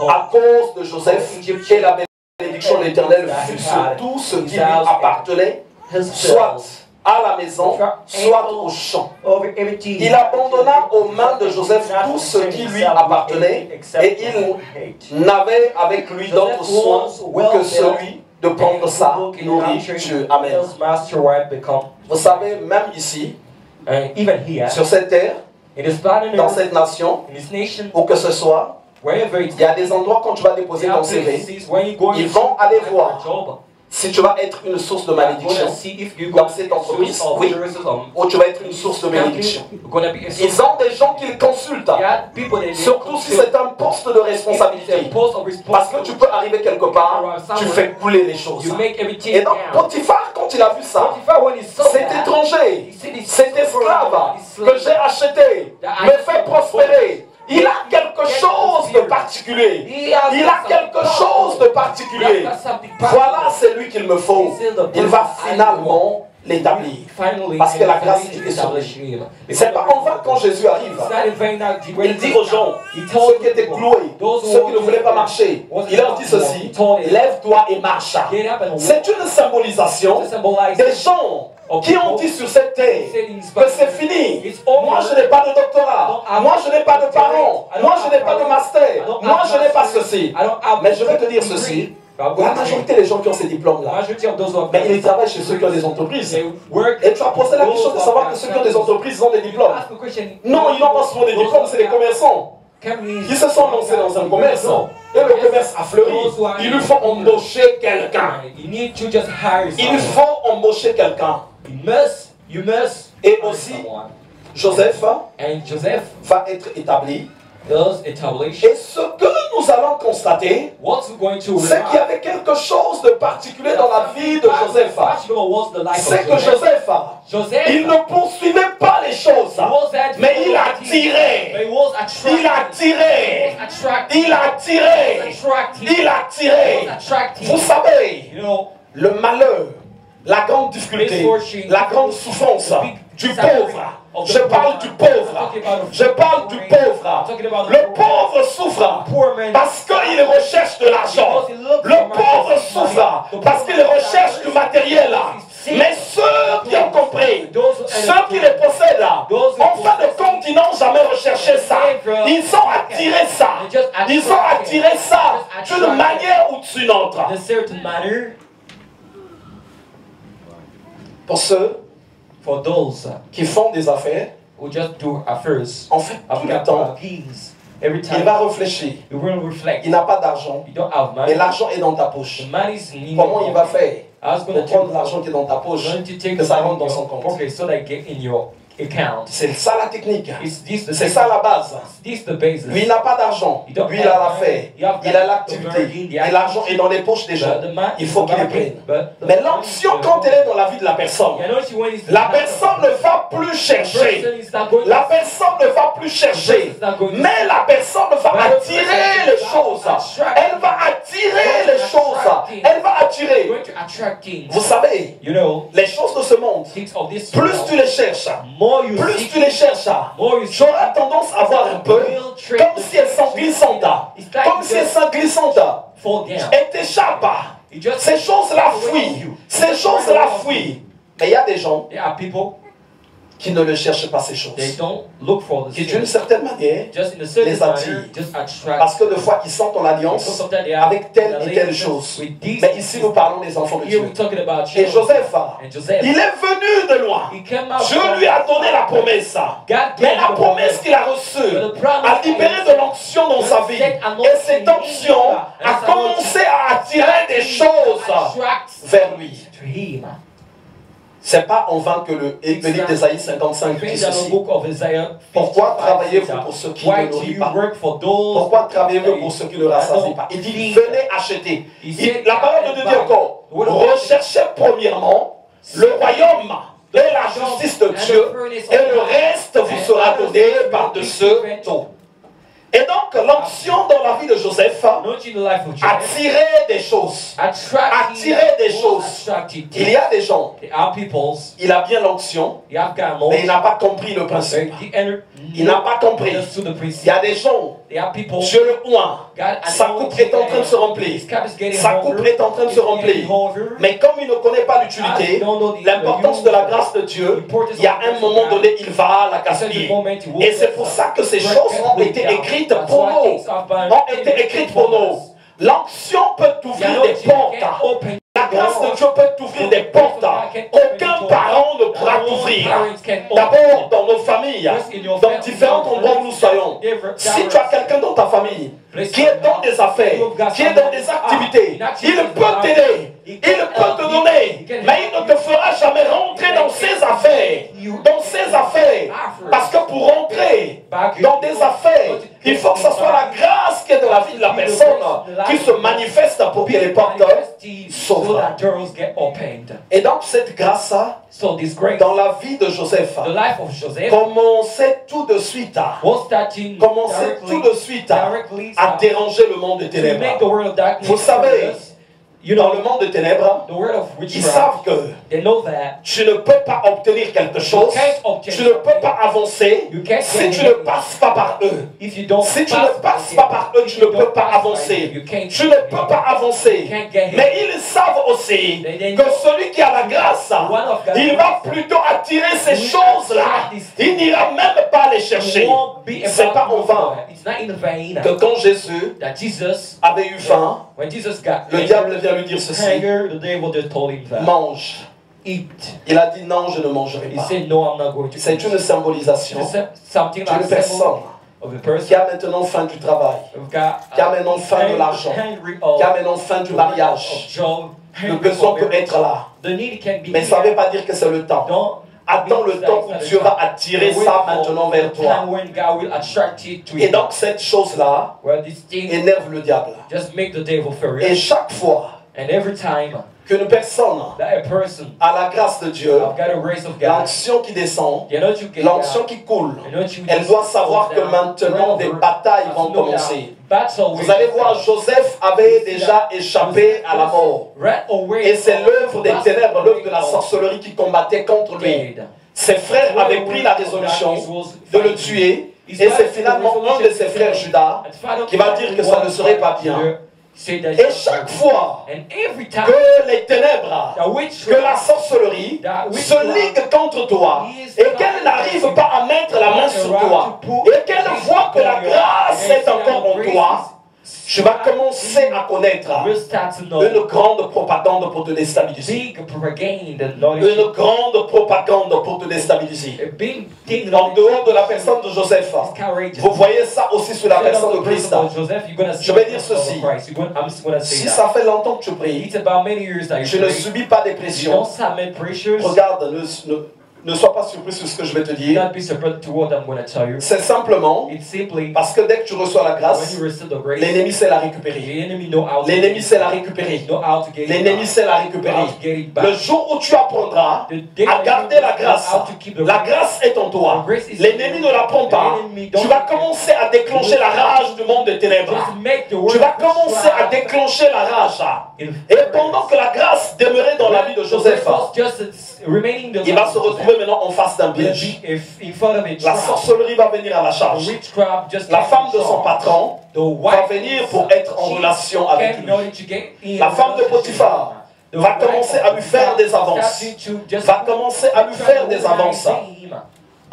à cause de Joseph, et la bénédiction de l'Éternel fut sur tout ce qui lui appartenait, soit à la maison, soit au champ. Il abandonna aux mains de Joseph tout ce qui lui appartenait, et il n'avait avec lui d'autre soin que celui de prendre sa nourriture. Amen. Vous savez, même ici, sur cette terre, dans cette nation, où que ce soit, il y a des endroits quand tu vas déposer ton CV, ils vont aller voir si tu vas être une source de malédiction dans cette entreprise, oui, ou tu vas être une source de bénédiction. Ils ont des gens qu'ils consultent, surtout si c'est un poste de responsabilité. Parce que tu peux arriver quelque part, tu fais couler les choses. Et donc Potiphar, quand il a vu ça, cet étranger, cet esclave que j'ai acheté, me fait prospérer. Il a quelque chose de particulier. Il a quelque chose de particulier. Voilà, c'est lui qu'il me faut. Il va finalement l'établir. Parce que la grâce est sur lui. C'est pas en vain quand Jésus arrive. Il dit aux gens, ceux qui étaient cloués, ceux qui ne voulaient pas marcher, il leur dit ceci: lève-toi et marche. C'est une symbolisation des gens qui ont dit sur cette terre que c'est fini. Moi je n'ai pas de doctorat, moi je n'ai pas de parents, moi je n'ai pas de master, moi je n'ai pas ceci. Mais je vais te dire ceci: la majorité des gens qui ont ces diplômes-là, mais ils travaillent chez ceux qui ont des entreprises. Et tu as posé la question de savoir que ceux qui ont des entreprises ont des diplômes. Non, ils n'ont pas souvent des diplômes, c'est des commerçants. Ils se sont lancés dans un commerce et le commerce a fleuri. Il lui faut embaucher quelqu'un. Il faut embaucher quelqu'un. Et aussi, Joseph va être établi. Et ce que nous allons constater, c'est qu'il y avait quelque chose de particulier dans la vie de Joseph. C'est que Joseph, il ne poursuivait pas les choses, mais il attirait. Il attirait. Il attirait. Il attirait. Vous savez, le malheur, la grande difficulté, la grande souffrance du pauvre. Je parle du pauvre. Je parle du pauvre. Le pauvre souffre parce qu'il recherche de l'argent. Le pauvre souffre parce qu'il recherche du matériel. Mais ceux qui ont compris, ceux qui les possèdent, en fin de compte, ils n'ont jamais recherché ça. Ils ont attiré ça. Ils ont attiré ça d'une manière ou d'une autre. Pour ceux qui font des affaires, en fait, tout le temps, il va réfléchir. Il n'a pas d'argent. Et l'argent est dans ta poche. Comment il va faire pour prendre l'argent qui est dans ta poche, que ça rentre dans son compte? C'est ça la technique. C'est ça la base. Lui, il n'a pas d'argent. Lui, il a l'affaire. Il a l'activité. Et l'argent est dans les poches des gens. Il faut qu'il les prenne. Mais l'onction, quand elle est dans la vie de la personne ne va plus chercher. La personne ne va plus chercher. Mais la personne va attirer les choses. Elle va attirer les choses. Elle va attirer. Vous savez, les choses de ce monde, plus tu les cherches, plus tu les cherches, tu auras tendance à voir un peu comme si elles sont glissantes. Comme si elles sont glissantes. Et t'échappent. Ces choses-là fuient. Ces choses-là fuient. Mais il y a des gens qui ne le cherchent pas ces choses. Qui d'une certaine manière les attirent. Parce que des fois ils sont en alliance avec telle et telle chose. Mais ici nous parlons des enfants de Dieu. Et Joseph, il est venu de loin. Dieu lui a donné la promesse. Mais la promesse qu'il a reçue a libéré de l'onction dans sa vie. Et cette onction a commencé à attirer des choses vers lui. C'est pas en vain que le livre d'Ésaïe 55 dit ceci. Pourquoi travaillez-vous pour ceux qui ne nourrissent pas? Pourquoi travaillez-vous pour ceux qui ne rassasient pas? Il dit, venez acheter. La parole de Dieu dit encore, recherchez premièrement le royaume et la justice de Dieu, et le reste vous sera donné par-dessus tout. Et donc l'onction dans la vie de Joseph Anointing in the life of Joseph. attirait des choses. Attirait des choses. Il y a des gens, il a bien l'onction, mais il n'a pas compris le principe. Il n'a pas compris. Il y a des gens, Dieu le oint, sa coupe est en train de se remplir. Sa coupe est en train de se remplir. Mais comme il ne connaît pas l'utilité, l'importance de la grâce de Dieu, il y a un moment donné, il va la gaspiller. Et c'est pour ça que ces choses ont été écrites pour nous. Ont été écrites pour nous. L'onction peut t'ouvrir des portes. La grâce de Dieu peut t'ouvrir des portes qu'aucun parent ne pourra t'ouvrir. D'abord dans nos familles, dans différents endroits où nous soyons. Si tu as quelqu'un dans ta famille qui est dans des affaires, qui est dans des activités, il peut t'aider, il peut te donner, mais il ne te fera jamais rentrer dans ses affaires. Dans ses affaires. Parce que pour rentrer dans des affaires, il faut que ce soit la grâce qui est dans la vie de la personne qui se manifeste pour que les portes s'ouvrent. Et donc cette grâce dans la vie de Joseph commençait tout de suite à déranger le monde des ténèbres. Vous savez, dans le monde des ténèbres, ils savent que tu ne peux pas obtenir quelque chose, tu ne peux pas avancer si tu ne passes pas par eux. Si tu ne passes pas par eux, tu ne peux pas avancer. Tu ne peux pas avancer. Mais ils savent aussi que celui qui a la grâce, il va plutôt attirer ces choses-là. Il n'ira même pas les chercher. C'est pas en vain que quand Jésus avait eu faim, le diable vient lui dire ceci: mange. Il a dit non, je ne mangerai pas. C'est une symbolisation d'une personne qui a maintenant faim du travail, qui a maintenant faim de l'argent, qui a maintenant faim du mariage. Le besoin peut être là, mais ça ne veut pas dire que c'est le temps. Attends le temps où Dieu va attirer ça maintenant vers toi. Et donc cette chose-là énerve le diable. Et chaque fois qu'une personne a la grâce de Dieu, l'onction qui descend, l'onction qui coule, elle doit savoir que maintenant des batailles vont commencer. Vous allez voir, Joseph avait déjà échappé à la mort. Et c'est l'œuvre des ténèbres, l'œuvre de la sorcellerie qui combattait contre lui. Ses frères avaient pris la résolution de le tuer. Et c'est finalement un de ses frères, Judas, qui va dire que ça ne serait pas bien. Et chaque fois que les ténèbres, que la sorcellerie se ligue contre toi et qu'elle n'arrive pas à mettre la main sur toi et qu'elle voit que la grâce est encore en toi, tu vas commencer à connaître une grande propagande pour te déstabiliser. Une grande propagande pour te déstabiliser. En dehors de la personne de Joseph, vous voyez ça aussi sur la personne de Christ. Je vais dire ceci: si ça fait longtemps que tu pries, je ne subis pas des pressions. Regarde, ne sois pas surpris sur ce que je vais te dire. C'est simplement parce que dès que tu reçois la grâce, l'ennemi sait la récupérer. L'ennemi sait la récupérer. L'ennemi sait la récupérer. Le jour où tu apprendras à garder la grâce est en toi. L'ennemi ne la prend pas. Tu vas commencer à déclencher la rage du monde des ténèbres. Tu vas commencer à déclencher la rage. Et pendant que la grâce demeurait dans la vie de Joseph, il va se retrouver maintenant en face d'un piège. La sorcellerie va venir à la charge. La femme de son patron va venir pour être en relation avec lui. La femme de Potiphar va commencer à lui faire des avances. Va commencer à lui faire des avances.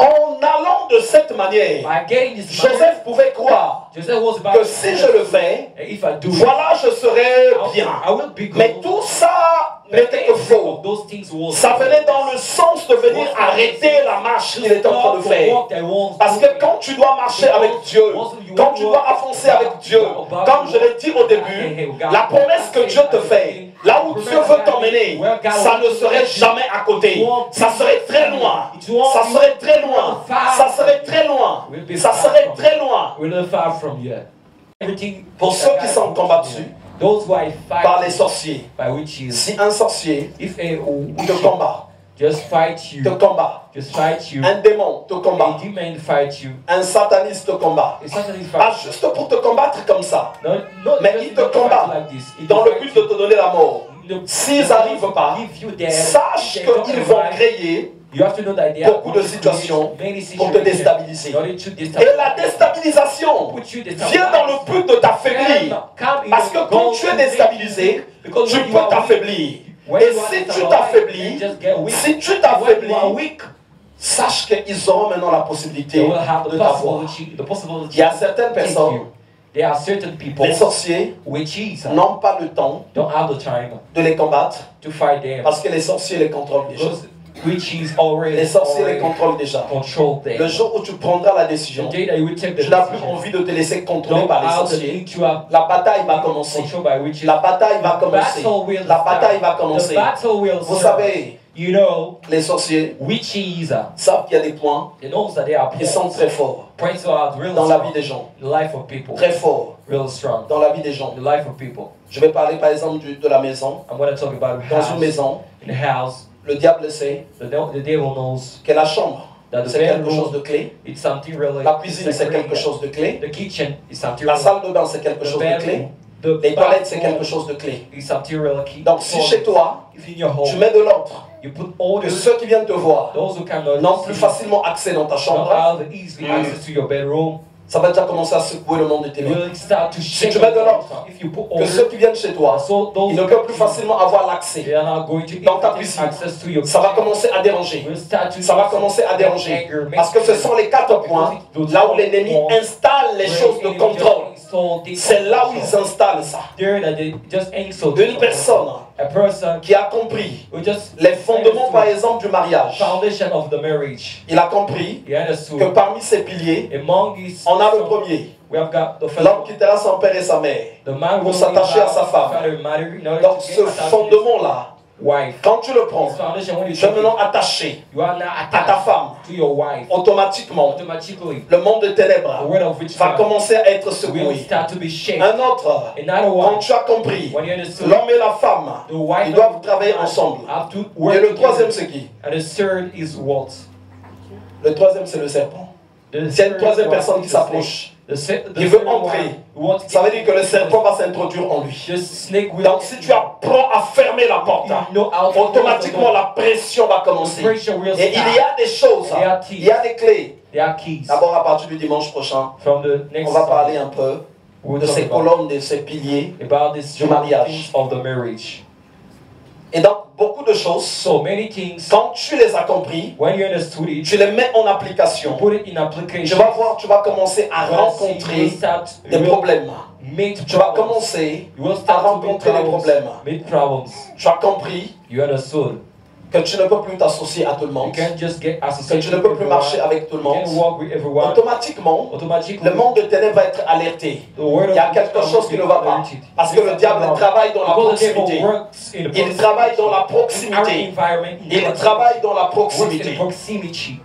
En allant de cette manière, Joseph pouvait croire que si je le fais, voilà, je serai bien. Mais tout ça n'était que faux. Ça venait dans le sens de venir arrêter la marche qu'il était en train de faire. Parce que quand tu dois marcher avec Dieu, quand tu dois avancer avec Dieu, comme je l'ai dit au début, la promesse que Dieu te fait, là où Dieu veut t'emmener, ça ne serait jamais à côté. Ça serait très loin. Ça serait très loin. Ça serait très loin. Ça serait très loin. Pour ceux qui sont combattus par les sorciers, si un sorcier te combat, just fight you. te combat. Just fight you. Un démon te combat. A demon fight you. Un sataniste te combat. A satanist Pas fight you. juste pour te combattre comme ça. No, Mais just il te not fight combat like this. It dans will le fight but de you. te donner la mort. S'ils n'arrivent pas, If you dare, sache they don't qu'ils vont arrive, créer you have to know that they are beaucoup de situations many pour te situations déstabiliser. in order to Et la déstabilisation vient dans le but de t'affaiblir. Parce que quand tu es déstabilisé, tu peux t'affaiblir. Et si tu t'affaiblis, sache qu'ils auront maintenant la possibilité de t'avoir. Il y a certaines personnes, There are certain people, les sorciers, witches, n'ont pas le temps don't have the time de les combattre to fight them. parce que les sorciers les contrôlent déjà. Those witches already, Les sorciers les contrôlent déjà. control them. Le jour où tu prendras la décision, The day that you will take the tu n'as plus decision, envie de te laisser contrôler don't par les have the sorciers. need to have La bataille va commencer. control by witches. La bataille va The commencer. battle will La bataille va start. commencer. The battle will Vous start. savez, You know, les sorciers witches, savent qu'il y a des points they know that they are qui sont très forts points out real dans la vie strong des gens. in the life of people. Très forts Real strong dans la vie des gens. in the life of people. Je vais parler par exemple de la maison. I'm going to talk about a Dans une house. maison, In a house, le diable sait the devil knows que la chambre, that the c'est quelque bedroom, chose de clé. it's something really La cuisine, c'est sacred. quelque chose de clé. The kitchen is something La really salle de bain, c'est quelque the chose de clé. bedroom, the Les toilettes, c'est bathroom quelque chose de clé. is something really key. Donc si chez toi, if in your home, tu mets de l'ordre, you put order, que ceux qui viennent te voir those who cannot n'ont plus facilement accès dans ta don't chambre, have easily access to your bedroom, ça va déjà commencer à secouer le monde de tes you mains. will start to shake. tu mets de l'ordre, if you put Que order, ceux qui viennent chez toi, so those ils ne peuvent plus facilement avoir they l'accès. are not going to Dans ta get cuisine, access to your ça va commencer à déranger. will start to Ça va commencer à déranger. Parce que ce sont les 4 points là où l'ennemi installe les choses de contrôle. C'est là où ils installent ça. Une personne a person qui a compris who just les fondements, par exemple, du mariage. foundation of the marriage. Il a compris He understood que parmi ces piliers, among his on a le premier, we have got the first l'homme quittera son père et sa mère. the man pour who s'attacher à sa femme. Donc ce fondement-là, wife. quand tu le prends, This foundation, when you tu es take it, maintenant attaché you are now à ta attached femme. to your wife. Automatiquement, Automatically, le monde de the ténèbres word of va witchcraft commencer à être will secoué. start to be shaken. Un autre, Another quand one, tu as compris, when you understood l'homme et la femme, the wife ils and doivent the travailler man ensemble. have to work Et le troisième, together. c'est qui? And the third is what? Le troisième, c'est le serpent. The C'est une third troisième one personne is qui the snake. s'approche. The qui veut third one entrer. who wants to Ça veut get dire que le into serpent va s'introduire en lui. the snake will Donc si tu apprends à fermer la porte, you know how to automatiquement la pression va commencer. pressure will Et il start. y a des choses, il y a des clés. There are keys. D'abord à partir du dimanche prochain, From the next on va song, parler un peu we'll de talk ces about colonnes, de ces piliers. this du mariage. things of the marriage. Et donc beaucoup de choses, So many things, quand tu les as compris, when you understood it, tu les mets en you application. put it in Tu application. vas voir, tu vas commencer à You will see, you rencontrer will start, des you will problèmes. meet Tu vas problems. commencer You will à start to meet rencontrer des problems. problèmes. Meet problems. Tu as compris You understood. que tu ne peux plus t'associer à tout le You monde, can't just get que associated tu ne with peux plus marcher everyone. avec tout le You monde. can't walk with everyone. Automatiquement, Automatically, le monde de ténèbres va être alerté. the word Il y a of quelque God chose will qui be ne va pas. alerted. Parce que le diable travaille dans la Because the devil proximité. works in the Il travaille dans la Our proximité. environment, Il travaille dans la works in proximité. the proximity.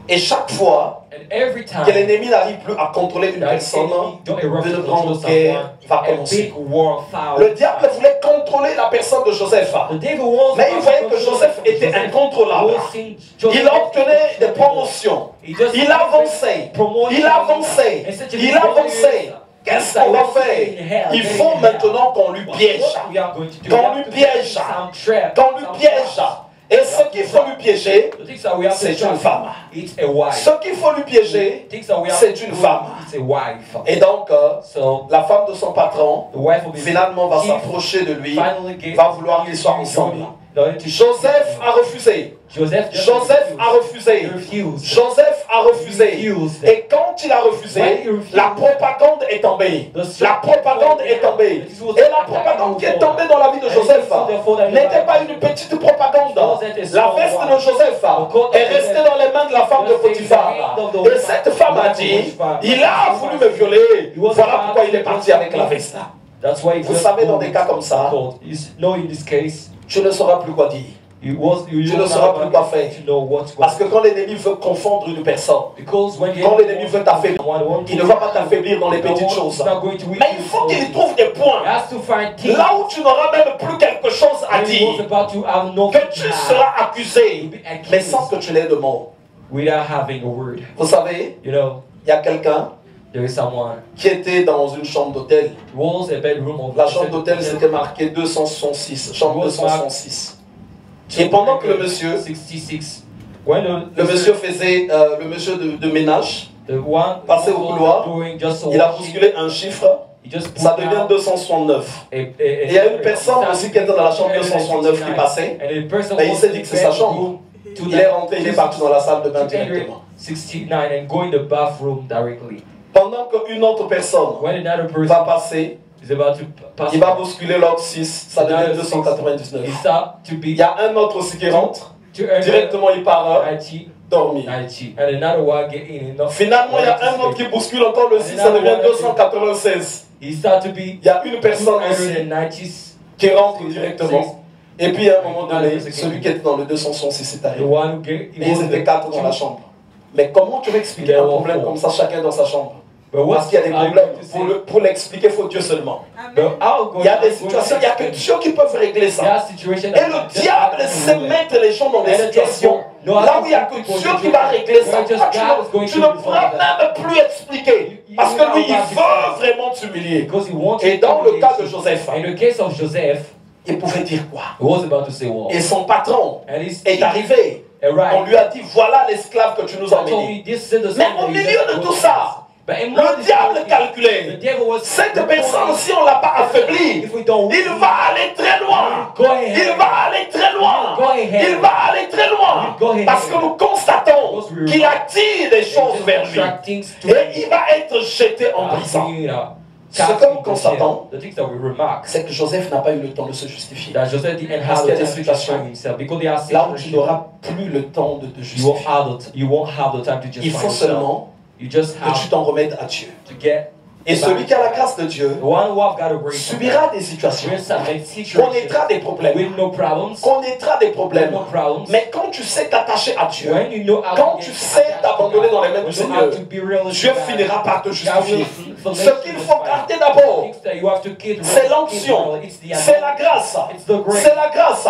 Et chaque fois And every time que l'ennemi n'arrive plus à contrôler une that personne, enemy don't erupt une into grande someone, guerre va a commencer. big war foul. Le diable voulait contrôler la personne de Joseph. The devil was Mais il voyait que Joseph était incontrôlable. Il obtenait des promotions. Il avançait. Il avançait. Il avançait. Qu'est-ce qu'on va faire? Il faut maintenant qu'on lui piège. Qu'on lui piège. Qu'on lui piège. Et ce qu'il faut lui piéger, c'est une femme. Ce qu'il faut lui piéger, c'est une femme. Et donc, la femme de son patron, finalement, va s'approcher de lui, va vouloir qu'ils soient ensemble. Joseph a refusé. Joseph a refusé. Joseph a refusé. Et quand il a refusé, la propagande est tombée. La propagande est tombée. Et la propagande qui est tombée dans la vie de Joseph n'était pas une petite propagande. La veste de Joseph est restée dans les mains de la femme de Potiphar. Et cette femme a dit, il a voulu me violer. Voilà pourquoi il est parti avec la veste. Vous savez, dans des cas comme ça, tu ne sauras plus quoi dire. You tu ne sauras plus quoi faire. Parce que quand l'ennemi veut confondre une personne, quand l'ennemi veut t'affaiblir, il ne va pas t'affaiblir dans les petites choses. Mais il faut qu'il trouve des points là où tu n'auras même plus quelque chose à dire, que tu seras accusé, mais sans que tu l'aies de mot. Vous savez, il y a quelqu'un qui était dans une chambre d'hôtel. La chambre d'hôtel, c'était marqué 266, chambre 266. Et pendant que le monsieur faisait le monsieur de ménage, passait au couloir, il a bousculé un chiffre, ça devient 269. Et il y a une personne aussi qui était dans la chambre 269 qui passait, et il s'est dit que c'est sa chambre. Il est rentré, il est parti dans la salle de bain directement. Pendant qu'une autre personne va passer, il va bousculer l'autre 6, ça devient 299. Il y a un autre aussi qui rentre, directement il part dormir. Finalement, il y a un autre qui bouscule encore le 6, ça devient 296. Il y a une personne aussi qui rentre directement. Et puis à un moment donné, celui qui était dans le 266 est arrivé. Et ils étaient 4 dans la chambre. Mais comment tu veux expliquer un problème comme ça, chacun dans sa chambre? Parce qu'il y a des problèmes. Pour l'expliquer, il faut Dieu seulement. Il y a des situations, il n'y a que Dieu qui peut régler ça. Et le diable sait mettre les gens dans des situations là où il n'y a que Dieu qui va régler ça. Tu ne pourras même plus expliquer. Parce que lui, il veut vraiment t'humilier. Et dans le cas de Joseph, il pouvait dire quoi? Et son patron est arrivé. On lui a dit, voilà l'esclave que tu nous as emmené. Mais au milieu de tout ça, le diable calculait. Cette personne, si on ne l'a pas affaiblie, il va aller très loin. Il va aller très loin. Il va aller très loin. Parce que nous constatons qu'il attire des choses vers lui. Et il va être jeté en prison. Ce que nous constatons, c'est que Joseph n'a pas eu le temps de se justifier. Parce qu'il y a des situations là où tu n'auras plus le temps de te justifier. Il faut seulement que tu t'en remettes à Dieu. Et celui qui a la grâce de Dieu subira des situations, connaîtra des problèmes, connaîtra des problèmes. Mais quand tu sais t'attacher à Dieu, quand tu sais t'abandonner dans les mains du Seigneur, Dieu finira par te justifier. Ce qu'il faut garder d'abord, c'est l'onction, c'est la grâce, c'est la grâce.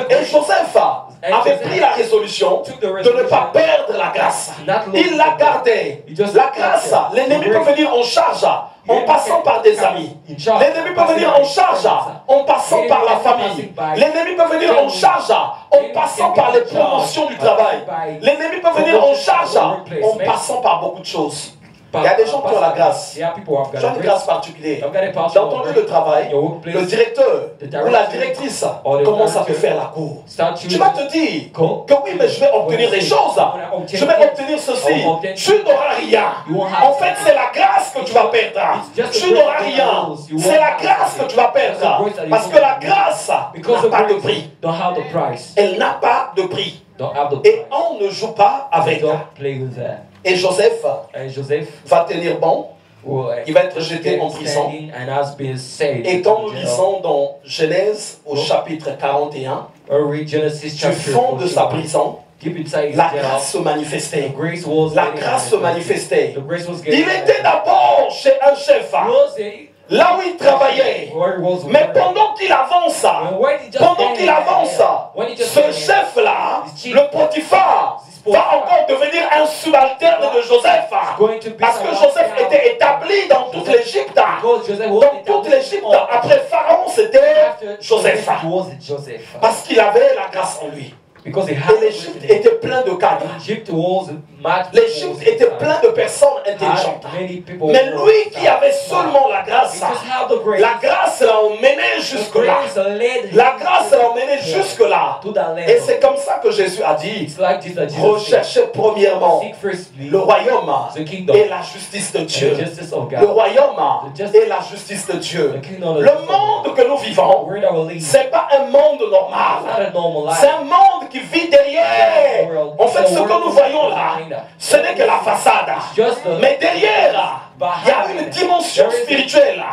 Et Joseph avait pris la résolution de ne pas perdre la grâce. Il l'a gardée. La grâce, l'ennemi peut venir en charge en passant par des amis. L'ennemi peut venir en charge en passant par la famille. L'ennemi peut venir en charge en passant par les promotions du travail. L'ennemi peut venir en charge en passant par beaucoup de choses. Il y a des gens qui ont la grâce. Tu as une grâce particulière. Dans ton lieu de travail, le directeur ou la directrice commence à te faire la cour. Tu vas te dire que oui, mais je vais obtenir des choses. Je vais obtenir ceci. Tu n'auras rien. En fait, c'est la grâce que tu vas perdre. Tu n'auras rien. C'est la grâce que tu vas perdre. Parce que la grâce n'a pas de prix. Elle n'a pas de prix. Et on ne joue pas avec elle. Et Joseph va tenir bon, il va être jeté en prison. Et quand nous lisons dans Genèse au chapitre 41, du fond de sa prison, la grâce se manifestait. La grâce se manifestait. Il était d'abord chez un chef, là où il travaillait. Mais pendant qu'il avance, ce chef-là, le Potiphar, va encore devenir un subalterne de Joseph. Parce que Joseph était établi dans toute l'Égypte. Dans toute l'Égypte, après Pharaon, c'était Joseph. Parce qu'il avait la grâce en lui. Et l'Égypte était plein de cadres. L'Égypte était plein de personnes intelligentes. Mais lui qui avait seulement la grâce l'a emmené jusque-là. La grâce l'a emmené jusque-là. Et c'est comme ça que Jésus a dit, recherchez premièrement le royaume et la justice de Dieu. Le royaume et la justice de Dieu. Le monde que nous vivons, ce n'est pas un monde normal. C'est un monde qui vit derrière. En fait, ce que nous voyons là, ce n'est que la façade. Mais derrière, il y a une dimension spirituelle.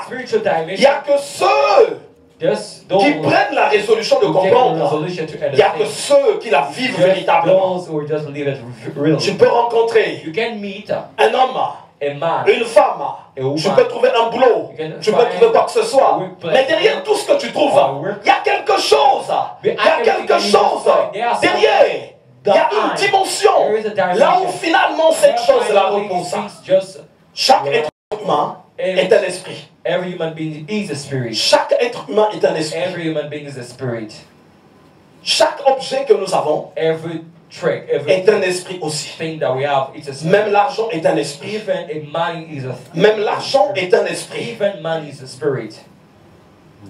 Il n'y a que ceux Just qui those prennent la résolution de who take the comprendre. resolution to Il n'y a que understand. ceux qui la vivent Just véritablement. those who just live it real. Tu peux rencontrer You can meet un homme, a man, une femme, tu peux trouver un boulot, tu peux trouver quoi que ce soit. Mais derrière tout ce que tu trouves, il y a quelque chose. Il y a quelque chose derrière. Il y a une dimension. Là où finalement cette chose-là repose. Chaque être humain est un esprit. Every human being is a spirit. Chaque être humain est un esprit. Every human being is a spirit. Chaque objet que nous avons Every trick, est un esprit aussi. everything that we have, it's a spirit. Même l'argent est un esprit. Even a man is a Même l'argent est un esprit. Even man is a spirit.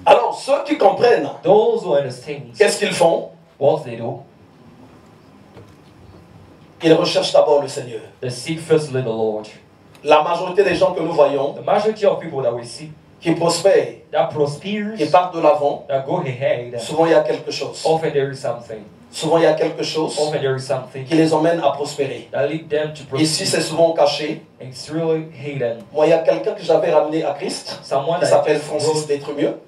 Alors, ceux qui comprennent, Those who understand qu'est-ce qu'ils font? what they do, Ils recherchent d'abord le Seigneur. they seek firstly the Lord. La majorité des gens que nous voyons, The majority of people that we see qui prospèrent, that prosper, qui partent de l'avant, that go ahead, souvent il y a quelque chose. often there is something. Souvent il y a quelque chose Often there is something qui les emmène à prospérer. that lead them to Ici, c'est prosper. souvent caché. And it's really hidden. Moi, il y a quelqu'un que j'avais ramené à Christ. Someone Il that s'appelle just Francis wrote Détrumieux.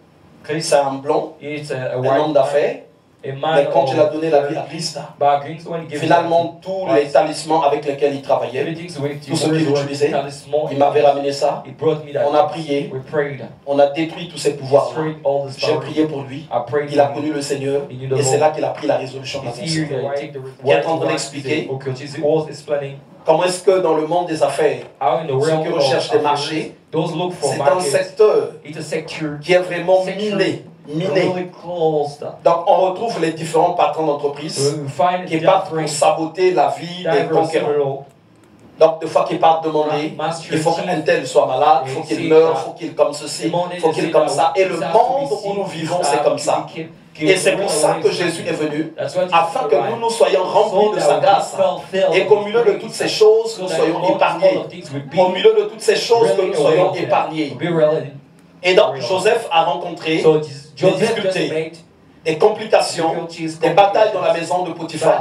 Christ, C'est un blond, it's a un white homme d'affaires. a Mais man quand il a of donné la vie à Christ, bargains when he gave finalement, tous les talismans avec lesquels il travaillait, everything's with tout ce qu'il utilisait, talisman. il m'avait ramené ça. He brought me that. On a prié. We prayed. On a détruit tous ses pouvoirs. Destroyed all the J'ai power. prié pour lui. I prayed. Il a connu le Seigneur. He knew the Et c'est Lord. là qu'il a pris la résolution It's d'avancer. here that you take the Il est en train right d'expliquer okay, he was explaining comment est-ce que dans le monde des affaires, how in the ceux realm qui recherchent des of marchés, those look for c'est un markets. secteur It's a sector qui est vraiment miné. really closed. Donc on retrouve les différents patrons d'entreprise We find qui partent pour different saboter la vie des conquérants. diverse Donc des fois qu'ils partent demander, il faut qu'un tel soit malade, il faut qu'il meure, il faut qu'il comme ceci, il faut qu'il comme ça. Et le monde où nous vivons, c'est comme ça. Et c'est pour ça que Jésus est venu, afin que nous soyons remplis de sa grâce. Et qu'au milieu de toutes ces choses, nous soyons épargnés. Au milieu de toutes ces choses, que nous soyons épargnés. Et donc Joseph a rencontré So des Joseph just difficultés, made des complications, des batailles dans la maison de Potiphar.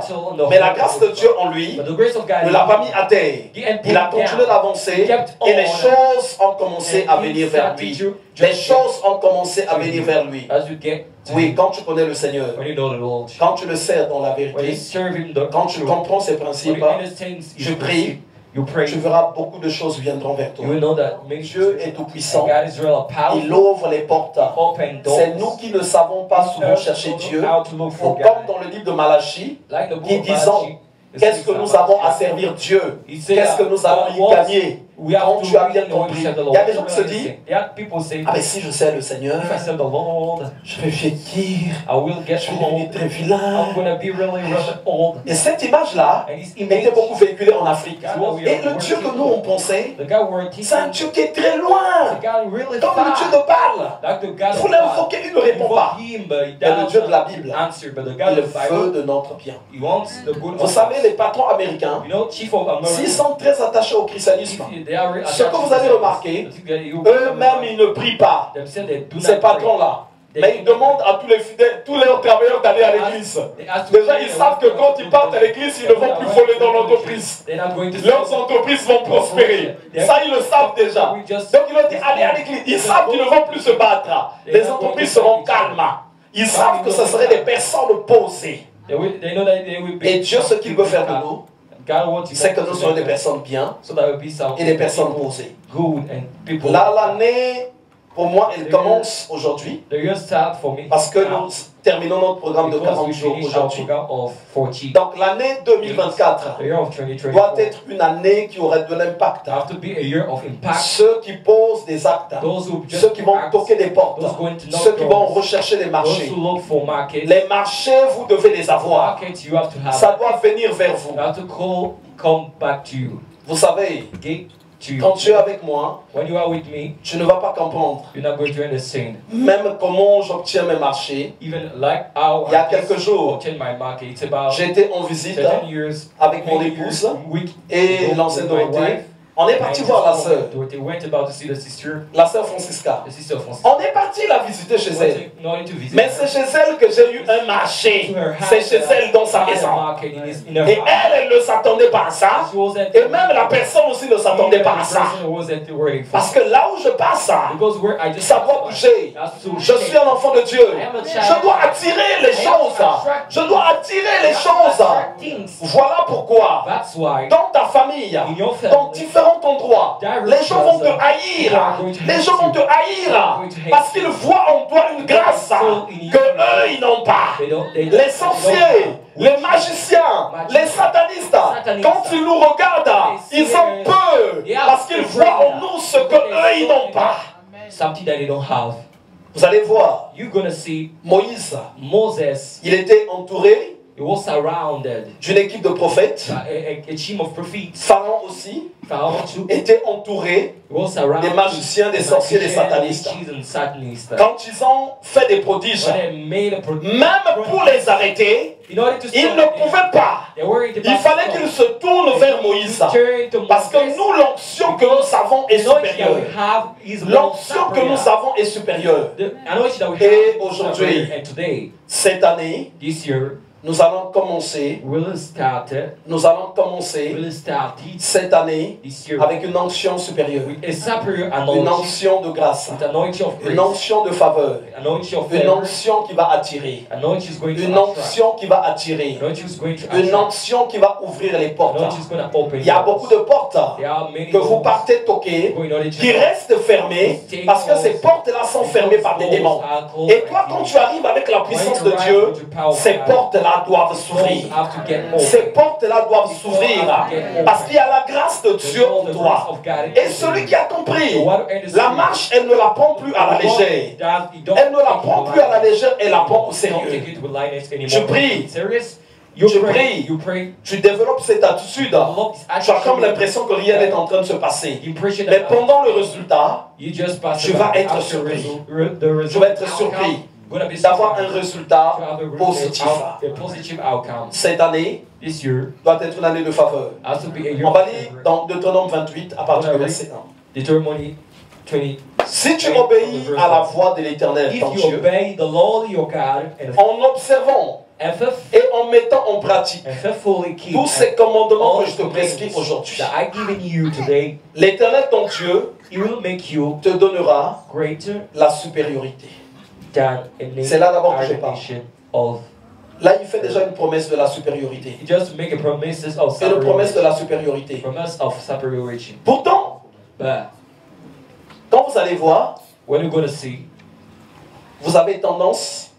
Mais la grâce de Dieu en lui but the grace of God ne l'a pas mis à terre. Il a continué d'avancer et les choses ont commencé à venir vers lui. Les choses ont commencé à venir vers lui. as you get to Oui, quand tu connais le Seigneur, when you know the Lord, quand tu le sers dans la when you vérité, serve Him the quand tu truth, comprends ses when principes, you understand His je prie, you pray, tu verras beaucoup de choses viendront vers toi. you will know that Dieu est tout puissant. God is real Il powerful, ouvre les portes. open doors. C'est nous qui ne savons pas souvent chercher Dieu. How to look Ou for comme God. dans le livre de Malachie, Like the book qui of disons, Malachi, qu'est-ce que nous avons à servir Dieu? He said, Qu'est-ce que nous allons y gagner? we have Quand to tu as bien read the word compris. of the Il Lord. y a des gens qui se disent, There are people say, ah mais si je sers le Seigneur, if I serve the Lord, je vais vieillir, I will get je vais devenir old. très I'm vilain. gonna be really old. Et cette image-là And this était image, beaucoup véhiculée en Afrique. God, Et le Dieu que nous on pensait, the God we're c'est un teaching, Dieu qui est très the loin. God really Comme le Dieu far. de Baal. Like the God Vous of God. l'invoquez, il ne répond pas. Invoke him, but he Mais le doesn't Dieu de la Bible, answer. But the God il of the veut Bible, de notre bien. he wants the good Vous of savez, us. les patrons américains, You know, chief of America, s'ils sont très attachés au christianisme, they are ce que vous avez remarqué, eux-mêmes, ils ne prient pas, ces patrons-là. Mais ils demandent à tous les fidèles, tous leurs travailleurs d'aller à l'église. Déjà, ils savent que quand ils partent à l'église, ils ne vont plus voler dans l'entreprise. Leurs entreprises vont prospérer. Ça, ils le savent déjà. Donc, ils leur disent, allez à l'église. Ils savent qu'ils ne vont plus se battre. Les entreprises seront calmes. Ils savent que ce seraient des personnes posées. Et Dieu, ce qu'il veut faire de nous, c'est que nous soyons des personnes bien et des personnes posées. Là, l'année, pour moi, elle commence aujourd'hui parce que nous terminons notre programme de 40 jours aujourd'hui. Donc l'année 2024 doit être une année qui aurait de l'impact. Ceux qui posent des actes, ceux qui vont toquer des portes, ceux qui vont rechercher des marchés. Les marchés, vous devez les avoir. Ça doit venir vers vous. Vous savez, quand tu es avec moi, tu ne vas pas comprendre. Même comment j'obtiens mes marchés. Il y a quelques jours, j'étais en visite avec mon épouse et l'ancienne Dorothée. On est parti voir la sœur. La sœur Francisca. On est parti la visiter chez elle. Mais c'est chez elle que j'ai eu un marché. C'est chez elle dans sa maison. Et elle ne s'attendait pas à ça. Et même la personne aussi ne s'attendait pas à ça. Parce que là où je passe, ça doit bouger. Je suis un enfant de Dieu. Je dois attirer les choses. Je dois attirer les choses. Voilà pourquoi, dans ta famille, dans différents endroits, les gens vont te haïr. Les gens vont te haïr parce qu'ils voient en toi une grâce que eux, ils n'ont pas. Les sorciers, les magiciens, les satanistes, quand ils nous regardent, ils ont peur parce qu'ils voient en nous ce que eux, ils n'ont pas. Something that they don't have. Vous allez voir, You're gonna see Moïse, Moses. il était entouré He was surrounded d'une équipe de prophètes. by a team of prophets. Pharaon aussi Pharaoh too. était entouré He was surrounded des magiciens, des by sorciers, des magicians, satanistes. witches and Satanists. Quand ils ont fait des prodiges, When they made a même pour les arrêter, in order to ils stop ne them, pouvaient pas. they were Il fallait qu'ils se tournent vers Moïse. Parce que nous, l'onction que nous avons est supérieure. L'onction que nous avons est supérieure. Et aujourd'hui, cette année, this year, nous allons commencer we'll start cette année this year avec une onction supérieure. with a superior Une anointing, onction de grâce. with anointing of Une grace, onction de faveur. anointing of Une favor, onction qui va attirer. anointing is going to Une attract, onction qui va attirer. anointing is going to Une attract, onction qui va ouvrir les portes. anointing is going to open Il y a doors. beaucoup de portes There are many que vous doors partez toquer, going on qui restent fermées parce que ces portes-là sont fermées par des démons. Et toi, quand tu arrives avec la puissance de Dieu, ces portes-là doivent s'ouvrir. Ces portes-là doivent s'ouvrir parce qu'il y a la grâce de Dieu en toi. Et celui qui a compris, la marche, elle ne la prend plus à la légère. Elle ne la prend plus à la légère, elle la prend au sérieux. Je prie. Je prie, tu développes cette attitude. Tu as comme l'impression que rien n'est en train de se passer. Mais pendant le résultat, tu vas être surpris. Tu vas être surpris d'avoir un résultat positif. Cette année doit être une année de faveur. On va lire dans Deutéronome 28 à partir du verset 1. Si tu obéis à la voix de l'Éternel, ton Dieu, en observant et en mettant en pratique tous ces commandements que je te prescris aujourd'hui, l'Éternel, ton Dieu, te donnera la supériorité. C'est là d'abord que je parle. Là, il fait déjà une promesse de la supériorité. C'est une promesse de la supériorité. Pourtant, quand vous allez voir, vous avez tendance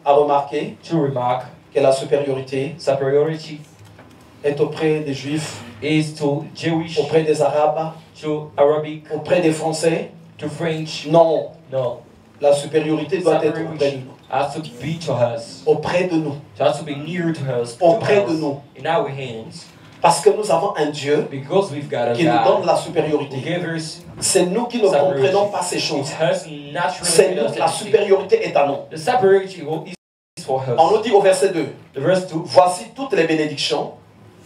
à remarquer que la supériorité est auprès des Juifs, auprès des Arabes, auprès des Français. Non. La supériorité doit être auprès de nous. Auprès de nous. Auprès de nous. Parce que nous avons un Dieu qui nous donne la supériorité. C'est nous qui ne comprenons pas ces choses. C'est nous, la supériorité est à nous. On nous dit au verset 2, voici toutes les bénédictions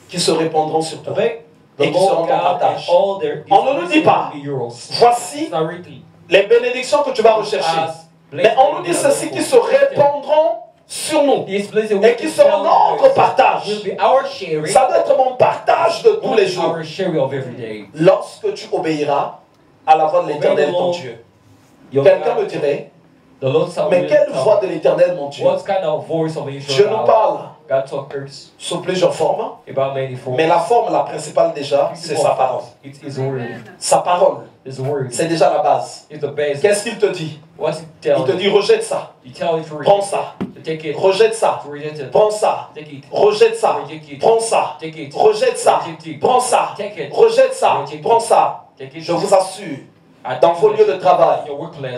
qui se répandront sur toi et qui seront en partage. On ne nous dit pas, voici les bénédictions que tu vas rechercher. Mais on nous dit ceci qui se répandront sur nous et qui seront notre partage. Ça doit être mon partage de tous les jours. Lorsque tu obéiras à la voix de l'Éternel, ton Dieu. Quelqu'un me dirait, mais quelle voix de l'Éternel, mon Dieu? Je nous parle sous plusieurs formes, mais la forme, la principale déjà, c'est sa parole. Sa parole, c'est déjà la base. Qu'est-ce qu'il te dit? Il te dit rejette ça, prends ça, rejette ça, prends ça, rejette ça, prends ça, rejette ça, prends ça, rejette ça, prends ça. Je vous assure, dans vos lieux de travail,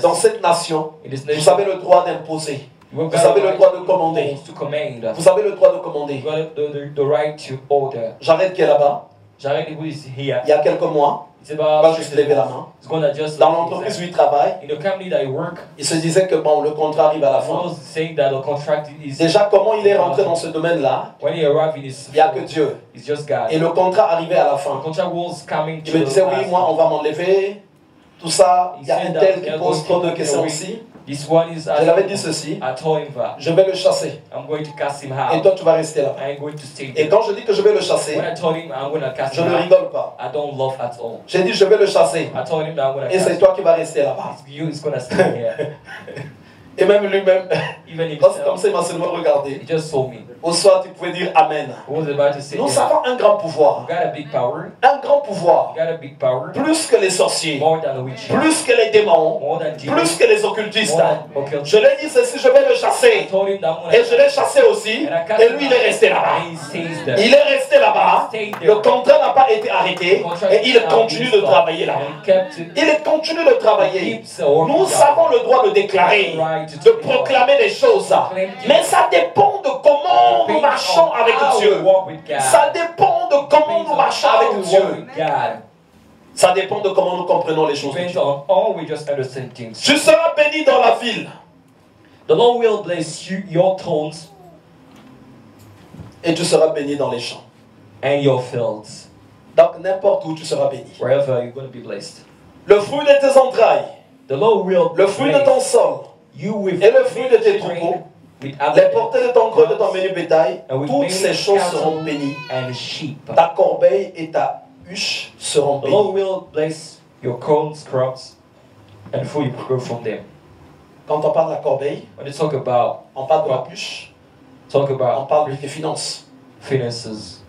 dans cette nation, vous avez le droit d'imposer. Vous avez le droit de commander. Vous avez le droit de commander. J'arrête qui est là-bas. Il y a quelques mois, il va juste lever la main. Dans l'entreprise où il travaille, il se disait que bon, le contrat arrive à la fin. Déjà, comment il est rentré dans ce domaine-là? Il n'y a que Dieu. Et le contrat arrivait à la fin. Il me disait, oui, moi, on va m'enlever. Tout ça, il y a un tel qui pose trop de questions aussi. This one is Je l'avais dit ceci. I told him that Je vais le chasser. I'm going to cast him Et out. toi, tu vas rester là. I'm going to stay Et there. quand je dis que je vais le chasser, When I told him I'm going to cast je him ne out, rigole pas. I don't laugh at all. J'ai dit je vais le chasser. I told him that I'm going to Et cast c'est him toi qui vas rester là-bas. out. You is going to stay here. Et même lui-même, Even quand c'est comme himself, ça, il m'a seulement regardé. he just told me. Au soir, tu pouvais dire Amen. He was about to say, Nous yeah, avons un grand pouvoir. you got a big power. Un grand pouvoir. You got a big power. Plus que les sorciers. More than a witch. Plus que les démons. More than demons. Plus que les occultistes. More than occultism. Je lui ai dit ceci, je vais le I chasser. told him that I'm going Et je l'ai chassé aussi. Et lui, il est resté là-bas. And he stays there. Il est resté là-bas. Le contrat n'a pas été arrêté. Et il continue de travailler là-bas. And he kept it. Il continue de travailler. Keeps working Nous down. avons le droit de déclarer, de proclamer des choses. Mais ça dépend de comment nous marchons avec Dieu. Ça dépend de comment nous marchons avec Dieu. Ça dépend de comment nous comprenons les choses de Dieu. Tu seras béni dans la ville. The Lord will bless you, your towns Et tu seras béni dans les champs. and your fields. Donc n'importe où tu seras béni. Wherever you're going to be blessed. Le fruit de tes entrailles, The Lord will le fruit de ton bless sol, you with et le fruit de tes grain, troupeaux, with les abundance, portées de ton gros de ton menu bétail, and with toutes many ces choses cattle seront bénies. and sheep. Ta corbeille et ta huche seront The Lord bénies. will bless your corns, crops, and food you grow from them. Quand on parle de la corbeille, When you talk about on parle de la huche, talk on about parle de tes finances. finances,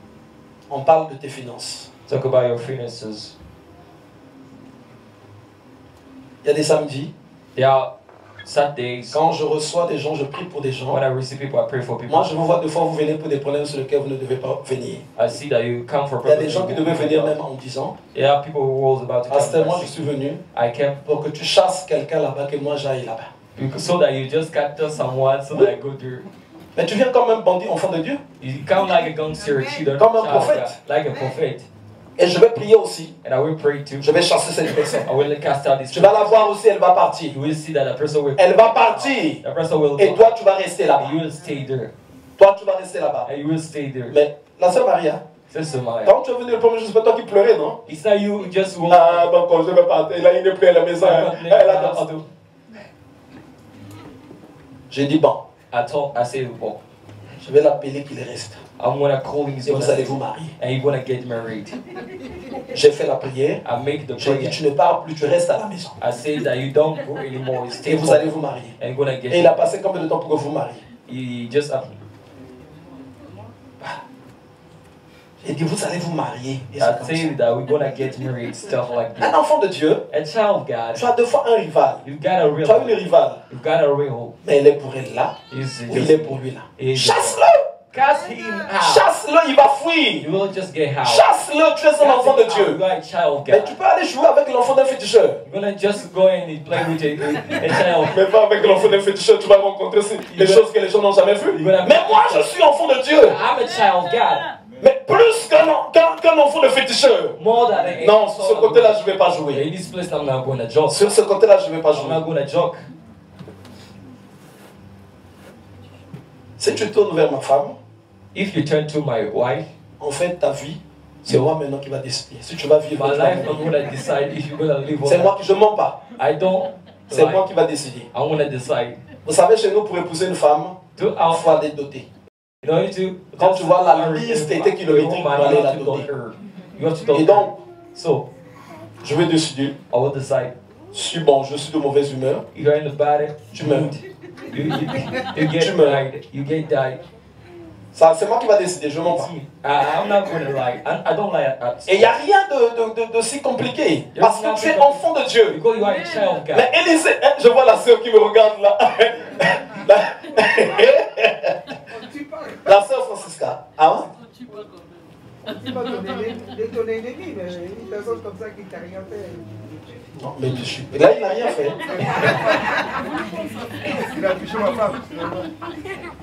On parle de tes finances. talk about your finances. Il y a des samedis, There are Saturdays quand je reçois des gens, je prie pour des gens. when I receive people, I pray for people. Moi, je vous vois des fois, vous venez pour des problèmes sur lesquels vous ne devez pas venir. I see that you come for Il y a des purpose. gens qui devaient venir même en disant, There are people who was about to Pasteur, come. moi je suis venu I came pour que tu chasses quelqu'un là-bas, que moi j'aille là-bas. so that you just capture someone so that I go through. Mais tu viens comme un bandit, enfant de Dieu. You come like a gangster, cheater, Comme un child of prophète. God, like a prophet. Et je vais prier aussi. And I will pray too. Je vais chasser cette personne. I will cast out this Tu vas la voir aussi, elle va partir. You will see that the person will. Elle va partir. The person will Et go. toi, tu vas rester là-bas. And you will stay there. Toi, tu vas rester là-bas. And you will stay there. Mais la sœur Maria, Says Samaya. quand tu es venu le premier jour, c'est pas toi qui pleurais, non? It's not you just walk. Ah, bon, quand je vais partir, là, il n'est plus à la maison. Elle a dansé. J'ai dit, bon, I said, well, je vais l'appeler qu'il reste. I'm gonna call him. He's Et gonna vous allez stay, vous marier. and he's gonna get married. J'ai fait la prière. I make the J'ai dit, prayer. tu ne pars plus, tu restes à la maison. I say that you don't go anymore. You stay Et vous home, allez vous marier. and you're gonna get. Et il a passé combien de temps pour que vous mariez? He just J'ai dit, vous allez vous marier. Et I c'est comme say that we're gonna get married, stuff like ça. Un that. enfant de Dieu, A child of God, tu as deux fois un rival. you've got a Tu as une real, rivale. you've got a real. Mais elle est pour elle là, He's ou il est pour lui là. Chasse-le! cast him out. Chasse-le, il va fuir. You will just get out. Chasse-le, tu es un enfant de Dieu. You are a child of Mais tu God. peux aller jouer avec l'enfant d'un féticheur. You're gonna just go and play with a child. Mais pas avec l'enfant d'un féticheur, tu vas rencontrer des choses que les gens n'ont jamais vues. You're gonna- Mais moi, je suis enfant de Dieu. I'm a child of God. Mais plus qu'un enfant de féticheur. More than a Non, sur ce côté-là, je ne vais pas jouer. In this place, I'm not gonna joke. Sur ce côté-là, je ne vais pas I'm jouer. not gonna joke. Si tu tournes vers ma femme, If you turn to my wife, en fait, ta vie, c'est moi maintenant qui va décider. Si tu vas vivre, my tu vas life, I'm vivre. gonna decide if you're gonna live or C'est not. moi qui, je ne mens pas. I don't. C'est lie. moi qui va décider. I'm gonna decide. Vous savez, chez nous, pour épouser une femme, To il our faut aller doter. You know, to Quand tu vois la liste était kilométrique pour aller la doter. You have to Et do donc, So, je vais décider. I will decide. Si bon, je suis de mauvaise humeur, If you're in the bad tu meurs. you get Tu meurs. died. You get died. Ça, c'est moi qui va décider, je ne mens pas. I'm not gonna lie. I don't lie at Et il n'y a rien de si compliqué. Parce que tu es enfant de Dieu. Because you are a child of God. Mais Élisée, hein, je vois la sœur qui me regarde là. La sœur Francisca. Ah ouais? Tu vas donner ton ennemi, mais une personne comme ça qui t'a rien fait. Non, mais je suis... Là, il n'a rien fait. Il a touché ma femme.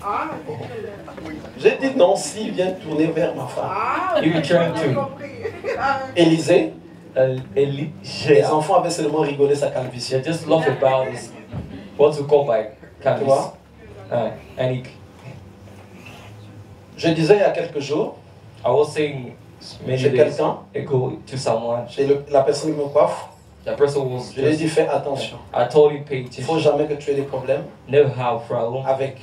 Ah, J'ai dit non, s'il vient tourner vers ma femme. ah, You turn j'ai to compris. Ah, Élisée, les Elijah. enfants avaient seulement rigolé sa calvitie. They just laugh about this. What we call by Tu canvas. vois? And he, Je disais il y a quelques jours, I was saying many Chez days quelqu'un. ago to someone. chez la personne qui me coiffe, That person was Je lui ai just, dit, fais attention. I told him, pay Il ne faut attention. jamais que tu aies des problèmes Never have problem avec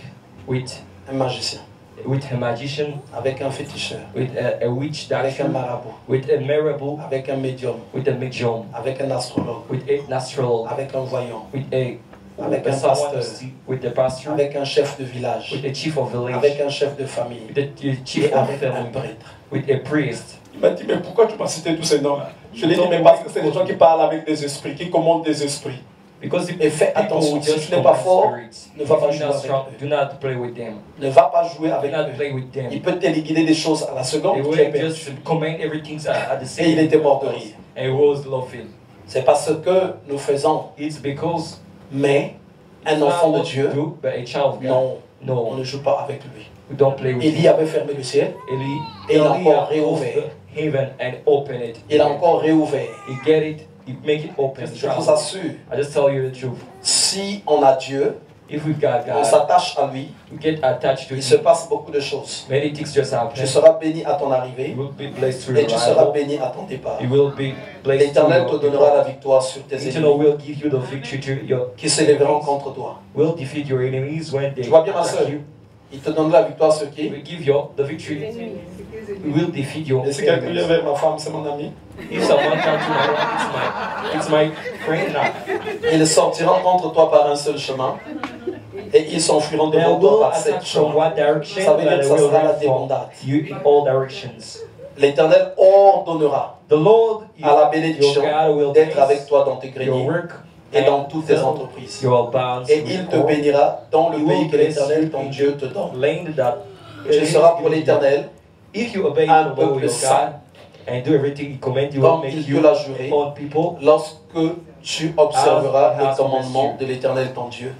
with un magicien, a magician, avec un féticheur, with a witch avec un doctor, marabout, with a miracle, avec un médium, with a medium, avec un astrologue, with a astrologue, avec un voyant, with avec un someone pasteur, with the pastor, avec un chef de village, with the chief of village, avec un chef de famille with the et chief of avec un family, prêtre. with a priest. Il m'a dit, mais pourquoi tu m'as cité tous ces noms-là? Je lui ai dit, mais parce que c'est des gens qui parlent avec des esprits, qui commandent des esprits. Because if Et fais people attention, si just tu n'es pas command fort, spirits, ne va pas do jouer not avec strong, eux. do not play with them. Ne va pas jouer Do avec not eux. play with them. Il peut téléguider des choses à la seconde, They tu es will perdu. just command everything at the same Et il était mort de rire. And he was laughing. C'est parce que nous faisons. It's because Mais un it's enfant not de what Dieu, you do, but a child of God. non, on No, ne joue pas avec lui. we don't play with Élie him. avait fermé le ciel, Eli, Et il a Eli encore closed réouvert. the heaven and open it. il a encore réouvert. He get it, he make it open. Je vous assure, I just tell you the truth. si on a Dieu, If we've got on God, s'attache à lui, we get attached to il se Him. passe beaucoup de choses. Many things just Tu happen. seras béni à ton You arrivée will be blessed through et your tu seras arrival. béni à ton départ. You will be blessed through L'Éternel te your donnera la departure. victoire sur tes Eternal ennemis will give you the victory to your qui s'élèveront contre toi. will defeat your enemies when they Tu vois bien, ma attack soeur? you. Il te donnera la victoire sur qui? We give you the victory. We will defeat your Et si quelqu'un vient enemies. vers ma femme, c'est mon ami. If someone comes to my wife, it's my friend now. Ils sortiront contre toi par un seul chemin et ils s'enfuiront They devant toi will par sept attack from chemins. one direction, Ça veut dire but que they ça will sera la run from débandade. you in all directions. L'Éternel ordonnera The Lord, à la your bénédiction God, will d'être avec bless toi dans tes your greniers work et dans and toutes tes fill entreprises. your bounds Et with il te all bénira dans le He pays will que bless l'Éternel you ton in Dieu te donne. land that Tu seras pour l'Éternel if you obey un the Lord peuple your saint, God and do everything He commands, you will comme make il te you l'a juré, own people. lorsque tu observeras As les has commandements blessed de l'Éternel ton Dieu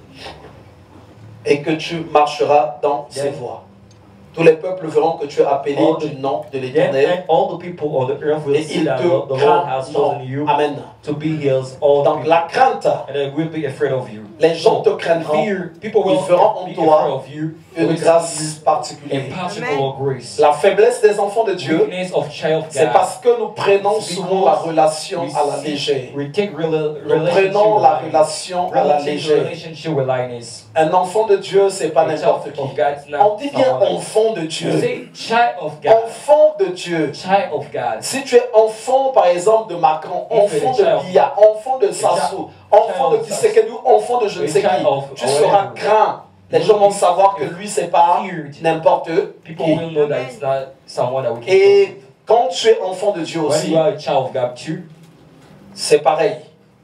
et que tu marcheras dans ses Then- voies. Tous les peuples verront que tu es appelé All the- du nom de Then l'Éternel all the people on the earth will et see ils that te the Lord has chosen you craindront. Amen. to be His own Donc people, la crainte, and they will be afraid of you. les gens te craindront, Fear, people will ils verront en be toi afraid of you. They une will grâce see you particulière. a particular grace. La faiblesse des enfants de Dieu, Weakness of child of c'est God. parce que nous prenons souvent la relation à la légère. We take Nous prenons la relation à la légère. relationship with lightness. Un enfant de Dieu, c'est pas A n'importe child qui. of God is not On dit bien someone like- enfant de You Dieu. say child of God. Enfant de Dieu. Child of God. Si tu es enfant, par exemple, de Macron, enfant de Biya, enfant de Sassou, enfant de Kisekedou, enfant de je ne sais qui, tu seras craint. Les gens vont savoir que lui, c'est pas n'importe People qui. will know that it's not someone that we can Et quand tu es enfant de Dieu When aussi, you are a child of God too, c'est pareil.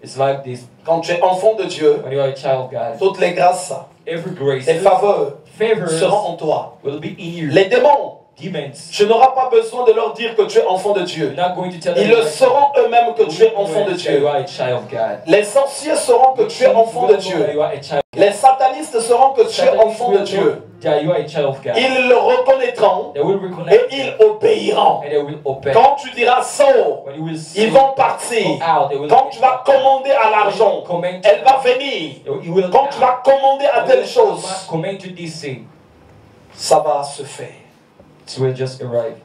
it's like this. Quand tu es enfant de Dieu, When you are a child of God, toutes les grâces, every grace, les faveurs favors seront en toi. will be in you. Les démons, Demons, tu n'auras pas besoin de leur dire que tu es enfant de Dieu. you're not going to tell Ils them le that sauront eux-mêmes que tu es enfant de you Dieu. are a child of God. Les sorciers sauront que tu es enfant de Dieu. You are a child. Les satanistes sauront que tu es enfant de Dieu. That you are a child of God. Ils le reconnaîtront They will et reconnect ils obéiront. and they will obey. Quand tu diras sors, When you will see ils vont partir. go out, they will Quand tu vas commander à l'argent, command elle va venir. you will Quand tu vas commander à telle chose, command to this thing, ça va se faire. it will just arrive.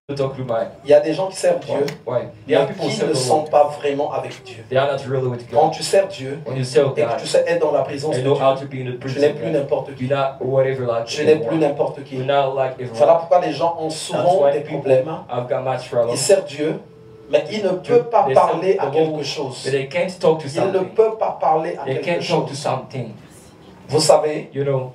To talk to my Il y a des gens qui servent Dieu, why? There are mais people who qui serve ne the sont Lord. pas vraiment avec Dieu. They are not really with Quand God. tu sers Dieu When you serve et que God, tu sais être dans la présence and de know how Dieu, to be in the tu presence n'es of plus God. n'importe qui. You're not whatever like Tu n'es plus everyone. n'importe qui. You're not like everyone. Voilà pourquoi les gens ont That's souvent why des people problèmes. have got much Ils problems. servent Dieu, mais ils ne peuvent pas They parler serve à the quelque Lord, chose. but they can't talk to Ils ne something. peuvent pas parler à They quelque can't talk to chose. something. Vous savez, You know,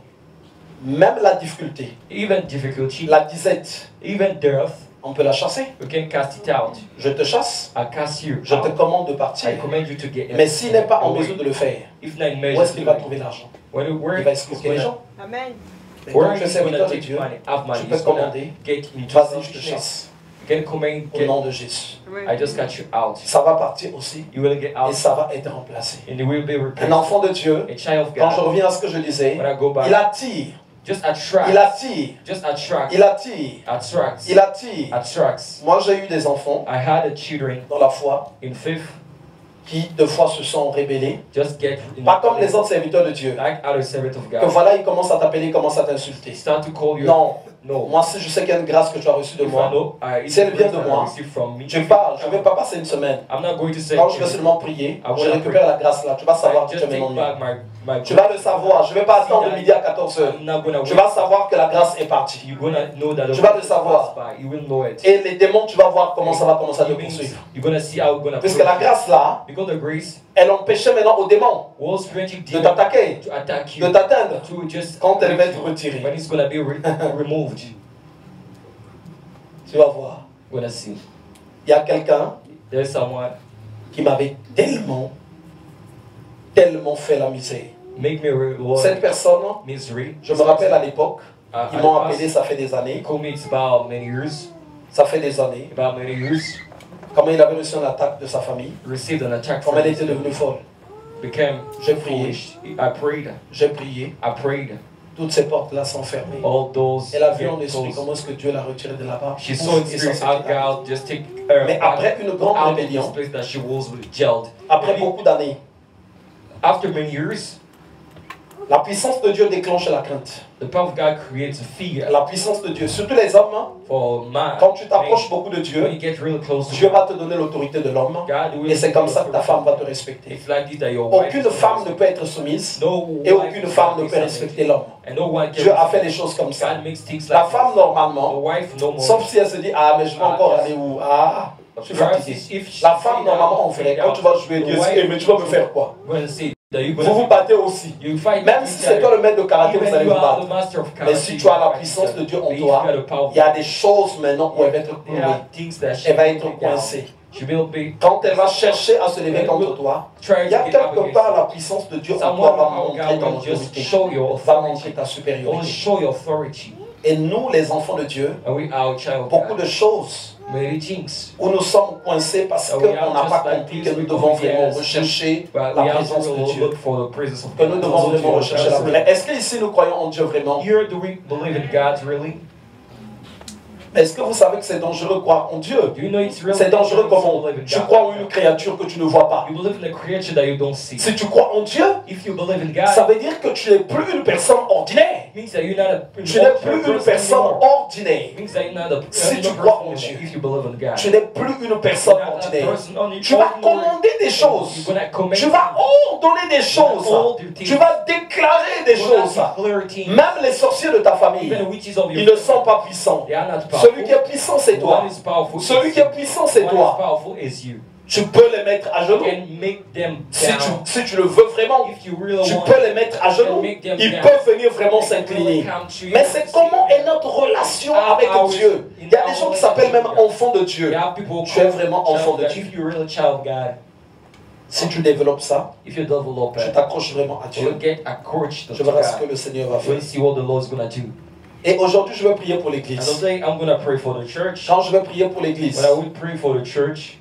même la difficulté, even difficulty, la disette, even death, on peut la chasser. you can cast it out. Je te chasse, I cast you je te out. commande de partir. I command you to get Mais s'il n'est pas en away. mesure de le faire, If not in où measure est-ce qu'il va to trouver l'argent? when you work, Il va it's escroquer les gonna, gens. Amen. Mais where quand tu es he's gonna serviteur de take Dieu, money, have money, tu peux he's gonna commander, get into vas-y, je te selfishness. chasse. You can command, Au nom de Jésus. I just got you out. Ça va partir aussi You will get et out, ça va être remplacé. and you will be Un replaced. enfant de Dieu, A child of quand je God, reviens à ce que je disais, when I go back, il attire, just attract, il attire, just attract, il attire, attracts, il attire. attracts. Moi, j'ai eu des enfants I had a children dans la foi in faith, qui, de fois, se sont rébellés. just get in Pas comme les autres serviteurs de Dieu. like other servant of Que God. voilà, ils commencent à t'appeler, ils commencent à t'insulter. Start to call you. Non, No. Moi, si je sais qu'il y a une grâce que tu as reçue de If I moi, know, it's si elle a vient grace de that I moi, receive from me. je ne vais pas passer une semaine. I'm not going to say, Quand je vais seulement prier, I je wanna récupère pray. la grâce là. Tu vas savoir que Just tu es take mon back my Tu vas le savoir. Je ne vais pas attendre midi à 14h. I'm not gonna Tu wait. vas savoir que la grâce est partie. You're gonna know that the Tu vas le grace savoir. passed by. You will know it. Et les démons, tu vas voir comment ça va commencer à te It means poursuivre. you're gonna see how it's gonna Puisque la grâce là, because the grace elle empêchait maintenant aux démons was preventing de demons t'attaquer, to attack de you, t'atteindre to just quand elle va être retirée. when it's gonna be removed. Tu vas voir. You're gonna see. Il y a quelqu'un There's someone qui m'avait tellement fait la misère. make me realize Cette personne, misery. je me rappelle à l'époque, ils at m'ont the appelé, past, ça fait des he années. called me. It's about many years. Ça fait des années. About many years. Comment il avait reçu une attaque de sa famille. Received an attack Comment from elle était devenue folle. became J'ai prié. foolish. I prayed. J'ai prié. I prayed. Toutes ces portes-là sont fermées. All those. Elle a vu en esprit closed. comment est-ce que Dieu l'a retiré de là-bas. She saw in Et ça spirit s'est how terminé. God just take her Mais après une grande out of rébellion, this place that she was jailed. après beaucoup d'années, After many years, la puissance de Dieu déclenche la crainte. the power of God creates a fear La puissance de Dieu, surtout les hommes, hein, for man. quand tu t'approches beaucoup de When Dieu, you get really close to Dieu God, va te donner l'autorité de l'homme. God will Et c'est comme ça que ta femme va te respecter. It's like this that your wife Aucune is femme ne peut être soumise no et wife aucune is femme ne like peut this, respecter l'homme. and no one can Dieu a fait des choses comme ça. God makes things La like femme, this. normalement, The wife no more. sauf si elle se dit, ah, mais je vais encore aller où? Ah, je suis fatigué. La femme, normalement, on ferait. Quand tu vas jouer, Dieu dit, mais tu vas me faire quoi? Vous vous battez aussi. Même si c'est toi le maître de karaté, vous allez vous battre. Mais si tu as la puissance de Dieu en toi, il y a des choses maintenant où elle va être clouée. Elle va être coincée. Quand elle va chercher à se lever contre toi, il y a quelque part la puissance de Dieu en toi va montrer ton autorité, va montrer ta supériorité. Et nous, les enfants de Dieu, beaucoup de choses où nous sommes coincés parce qu'on n'a pas compris que nous devons vraiment rechercher la présence de Dieu. Que nous devons vraiment rechercher la présence. Est-ce qu'ici nous croyons en Dieu vraiment? Here, do we believe in God really? Est-ce que vous savez que c'est dangereux de croire en Dieu? Do you know it's really C'est dangereux dangerous comment? to believe in Tu God? crois en une créature que tu ne vois pas. You believe in a creature that you don't see. Si tu crois en Dieu, If you believe in God, ça veut dire que tu n'es plus une personne ordinaire. it means that you're not a Tu n'es plus une personne ordinaire. It means that you're not a Si tu person crois en anymore Dieu, if you believe in God. tu n'es plus une personne You're not a ordinaire. person only- Tu vas ordinary. commander des choses. You're gonna command Tu vas ordonner des choses. Tu vas déclarer des You're gonna choses. declare things. Même les sorciers de ta famille, Even the witches of your ils ne sont pas puissants. they are not powerful. Celui qui est puissant, c'est The toi. one is powerful Celui is qui est puissant, c'est you. One toi. is powerful is you. Tu peux les mettre à genoux. And make them Si down. tu le veux vraiment, If you really tu want peux les mettre à genoux. make them Ils down. peuvent venir vraiment s'incliner. Mais c'est comment est notre relation avec Dieu. Il y a des gens qui s'appellent même enfants de Dieu. You have people Tu es vraiment called enfant de child Dieu. God. If you're really a child of God, Si tu développes ça, if you develop tu it, t'accroches vraiment à you will Dieu. get accorded to Je verrai ce que God. le Seigneur va You faire. will see what the Lord is gonna do. Et aujourd'hui, je vais prier pour And l'église. today I'm gonna pray for the church. Quand je vais prier pour l'église, When I will pray for the church,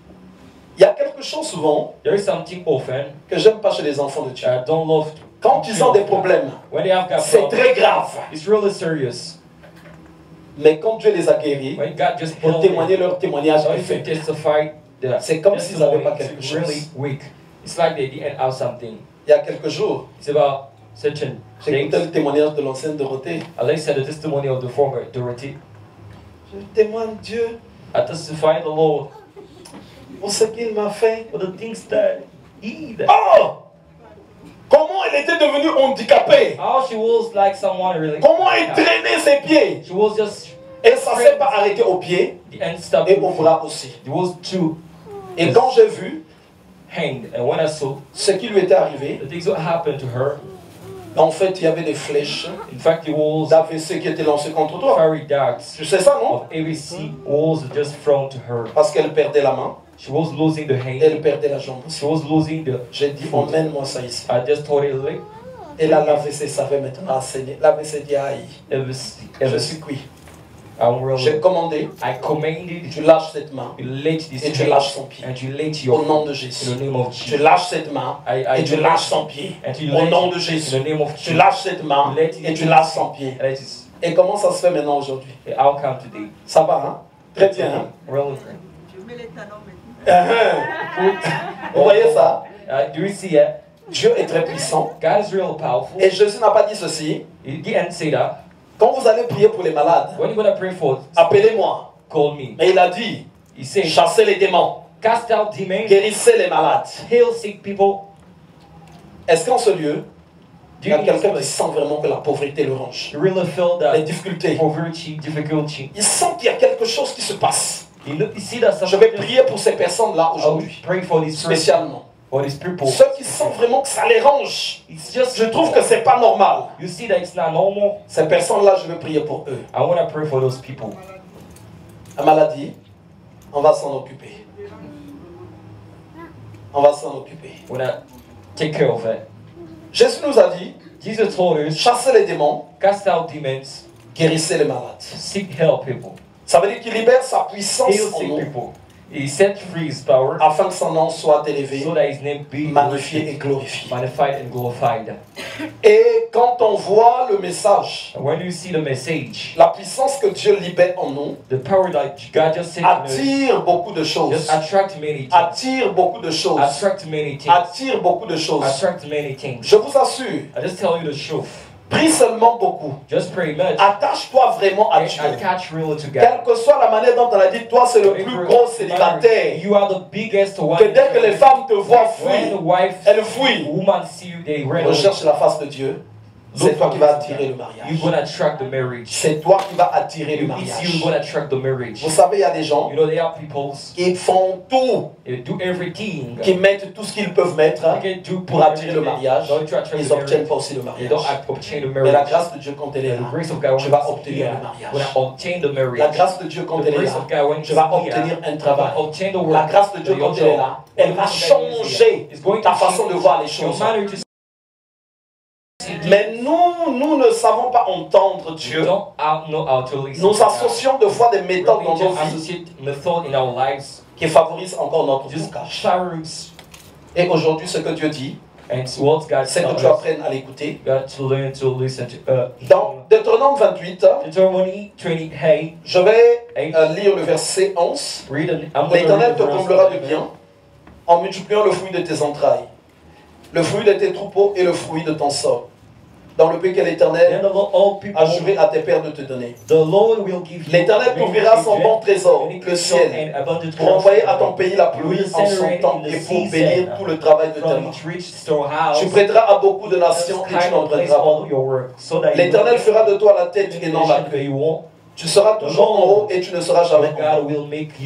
il y a quelque chose souvent there is something often que j'aime pas chez les enfants de Dieu. that I don't love. Quand ils ont des problèmes, When they have got c'est problems, très grave. it's really serious. Mais quand Dieu les a guéris, When God just pour healed témoigner them, leur témoignage so est if they fait. testify, the C'est comme s'ils n'avaient pas testimony quelque is chose. really weak. It's like they didn't have something. Il y a quelques jours, It's about certain j'ai things. écouté le témoignage de l'ancienne Dorothée. I listened to the testimony of the former Dorothy. Je témoigne Dieu I testify the Lord pour ce qu'il m'a fait. for the things that He did. Oh! Comment elle était devenue handicapée? How she was like someone really. Comment elle traînait ses pieds? She was just Et ça ne s'est pas arrêté aux pieds unstable. et aux bras aussi. It was too Et quand j'ai vu hanged, and when I saw ce qui lui était arrivé, the things that happened to her, en fait, il y avait des flèches in fact, it was d'AVC qui étaient lancées contre toi. fiery darts Tu sais ça, non? of ABC was just thrown to her. Parce qu'elle perdait la main, She was losing the hand. elle perdait la jambe. She was losing the. J'ai dit, emmène-moi ça ici. I just told her like Et là, l'AVC savait maintenant enseigner. L'AVC dit, aïe, ABC. je suis cuit. I'm really. J'ai commandé, I commanded tu lâches cette main you let this et tu hand lâches son pied. and you let Au your nom de in Jésus. the name of Tu Jesus. lâches cette main et tu lâches son pied. And you Au let nom de in Jésus. the name of Tu Jesus. lâches cette main et tu lâches son pied. Let it. Et comment ça se fait maintenant aujourd'hui? I'll come today. Ça va, hein? Très bien, hein? Really. Je mets les talons maintenant. Vous voyez ça? Do you see it? Dieu est très puissant. God is real powerful. Et Jésus n'a pas dit ceci. He didn't say that. Quand vous allez prier pour les malades, when you're going to pray for, appelez-moi. call me. Mais il a dit, He said, chassez les démons, cast out demons, guérissez les malades. heal sick people. Est-ce qu'en ce lieu, il y a Do you quelqu'un qui sent vraiment que la pauvreté le ronge? You really feel Les that difficultés. poverty, difficulty. Il sent qu'il y a quelque chose qui se passe. You see that Je vais prier pour ces personnes-là I will aujourd'hui, pray for these persons, spécialement. for these people. Ceux qui sentent vraiment que ça les ronge. It's just Je trouve que c'est pas normal. you see that it's not normal. Ces personnes-là, je vais prier pour eux. I want to pray for those people. La maladie, on va s'en occuper. On va s'en occuper. I want to take care of it. Jésus nous a dit, Jesus told us, chassez les démons, cast out demons, guérissez les malades. seek help people, Ça veut dire qu'il libère sa puissance heal en sick nous people. He set free his power afin que son nom soit élevé, so that his name be magnifié et worshipped, glorifié. magnified and glorified. Et quand on voit le message, And when you see the message, la puissance que Dieu libère en nous the power that God just set in us, attire beaucoup de choses. just attract many things. Attire beaucoup de choses. Attract many things. Attire beaucoup de choses. Attract many things. Je vous assure, I just tell you the truth. prie seulement beaucoup. Just pray much. Attache-toi vraiment à And Dieu. attach really to God. Quelle que soit la manière dont on a dit, toi c'est le plus gros célibataire. You are the biggest one. Que dès que les femmes te voient When the fuir, wife, elles fuient. woman see you, they run away. Recherche la face de Dieu. C'est toi qui vas attirer le mariage. You're gonna attract the marriage. C'est toi qui vas attirer le It's you mariage. gonna attract the marriage. Vous savez, il y a des gens You know, there are people qui font tout, they do everything. qui mettent tout ce qu'ils peuvent mettre They can do pour attirer le mariage. Don't to attract Ils the n'obtiennent marriage. pas aussi le They mariage. don't obtain the Mais la marriage. grâce de Dieu, quand elle est The là, grace of God tu vas when obtenir le when mariage. I obtain the marriage. La grâce de Dieu, quand The elle est grace là, of God when tu vas it's here, obtenir un I travail. obtain the La work. grâce de Dieu, quand elle est là, elle va changer ta façon de voir les choses. Mais nous ne savons pas entendre Dieu. Nous associons de fois des méthodes dans nos vies qui favorisent encore notre blocage. Et aujourd'hui, ce que Dieu dit, c'est que tu apprennes à l'écouter. Dans Deutéronome 28, je vais lire le verset 11. L'Éternel te comblera de bien en multipliant le fruit de tes entrailles, le fruit de tes troupeaux et le fruit de ton sort, dans le pays que l'Éternel a juré à tes pères de te donner. L'Éternel t'ouvrira son bon trésor, le ciel, pour envoyer à ton pays la pluie en son temps et pour bénir tout le travail de tes mains. Tu prêteras à beaucoup de nations et tu n'en prêteras pas. L'Éternel fera de toi la tête et non la queue. Tu seras toujours en haut et tu ne seras jamais en bas.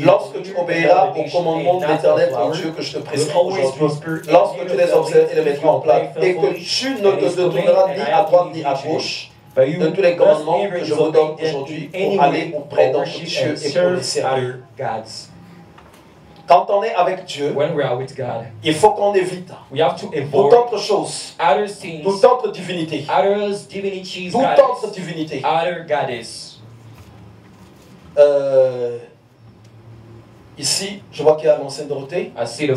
Lorsque tu obéiras aux commandements de l'Éternel ton Dieu que je te prescris aujourd'hui, lorsque tu les observes et les mettras en place, et que tu ne te détourneras ni à droite ni à gauche de tous les commandements que je vous donne aujourd'hui pour aller auprès d'autres dieux et pour les servir. Quand on est avec Dieu, il faut qu'on évite toute autre chose, toute autre divinité, toute autre divinité. Ici, je vois qu'il y a l'ancienne Dorothée. Il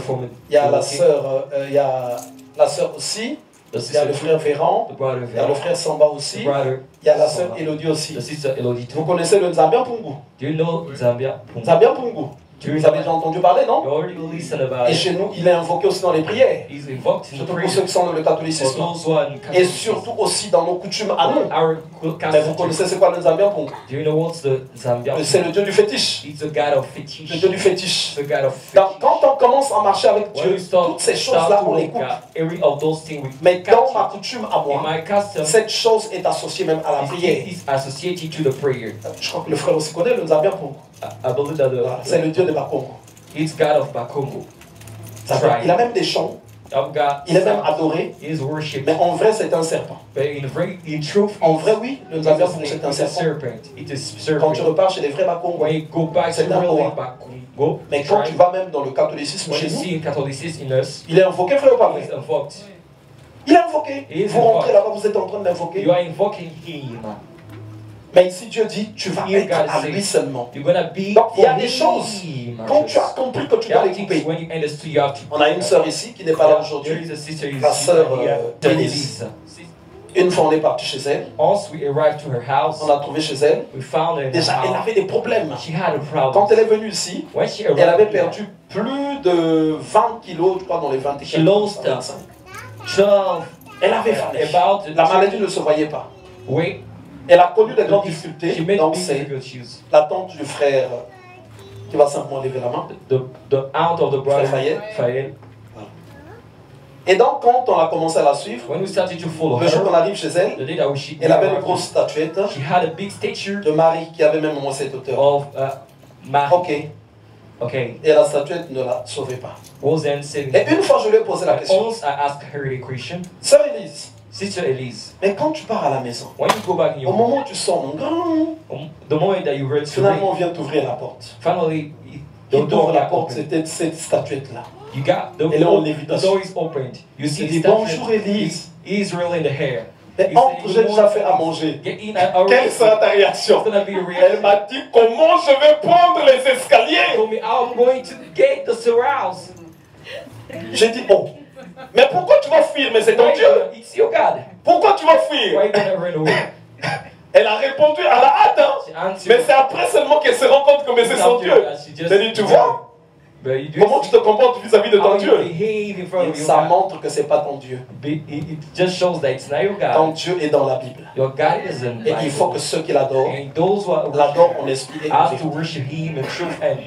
y a la sœur, il y a la sœur aussi. Il y a le frère Véran. Il y a le frère Samba aussi. Il y a la sœur Elodie aussi. Vous connaissez le Nzambia Pungu? Nzambia Pungu. Vous avez déjà entendu parler, non? Et chez nous, il est invoqué aussi dans les prières. Surtout pour ceux qui sont dans le catholicisme. Et surtout aussi dans nos coutumes à nous. Mais vous connaissez c'est quoi le Nzambia Pungu? C'est le dieu du fétiche. Le dieu du fétiche. Donc, quand on commence à marcher avec Dieu, toutes ces choses-là, on les coupe. Mais dans ma coutume à moi, cette chose est associée même à la prière. Je crois que le frère aussi connaît le Nzambia Pungu. C'est le dieu de Bakongo. Il a même des chants. Il est même adoré. Mais en vrai, c'est un serpent. En vrai, oui, le Nzambia Pungu, c'est un serpent. Quand tu repars chez les vrais Bakongo, c'est un boa. Mais quand tu vas même dans le catholicisme chez nous, il est invoqué, frère ou pas vrai? Il est invoqué. Vous rentrez là-bas, vous êtes en train de l'invoquer. Mais ici, Dieu dit, tu vas être à lui seulement. Donc, il y a des choses, quand tu as compris que tu dois les couper. On a une sœur ici qui n'est pas là aujourd'hui, la sœur Denise. Une fois, on est parti chez elle. On a trouvé chez elle. Déjà, elle avait des problèmes. Quand elle est venue ici, elle avait perdu plus de 20 kilos, je crois, dans les 20 et quelques. Elle avait faim. La maladie ne se voyait pas. Elle a connu des grandes She difficultés. made Donc big c'est difficulties. la tante du frère qui va simplement lever la main. The aunt of the brother, Fayette. Fayette. Et donc quand on a commencé à la suivre, When we started to follow le jour qu'on her, arrive chez elle, the day that she elle avait une grosse statuette she had a big statue de Marie qui avait même au moins cette hauteur. of Mary. Ok. Okay, Et la statuette ne la sauvait pas. wasn't sitting. Et une fois je lui ai posé la question. Once I asked her a question, Sœur Élise, Sister Elise, mais quand tu pars à la maison, when you go back in au your moment où tu sors, mon grand, the moment that you read to finalement on read, vient t'ouvrir la porte. finally Qui the door t'ouvre la got porte, open. c'était cette statuette-là. You got the Elle est en door, the lévitation. door is opened. You see Il the dit bonjour Élise. Israel in the hair. Mais He entre, said, j'ai "Good déjà fait à morning." manger. Get in Quelle already. sera ta réaction? It's gonna be a Elle reaction. m'a dit comment je vais prendre les escaliers. Told me I'm going to get the surrounds. J'ai dit oh, mais pourquoi tu vas fuir? Mais c'est ton Dieu. It's your God. Pourquoi tu vas Why fuir? you gonna run away? Elle a répondu à la hâte, hein. She answered, Mais c'est après seulement qu'elle se rend compte que mais c'est son Dieu. J'ai dit tu vois But you do comment tu te comportes vis-à-vis de ton how you Dieu? behave in front Et of your ça God. montre que c'est pas ton Dieu. It just shows that it's not your Ton God. Dieu est dans la Bible. Your God is in Et il faut que Bible. ceux qui l'adorent And those who l'adorent en esprit et en have to vérité. worship Him in truth and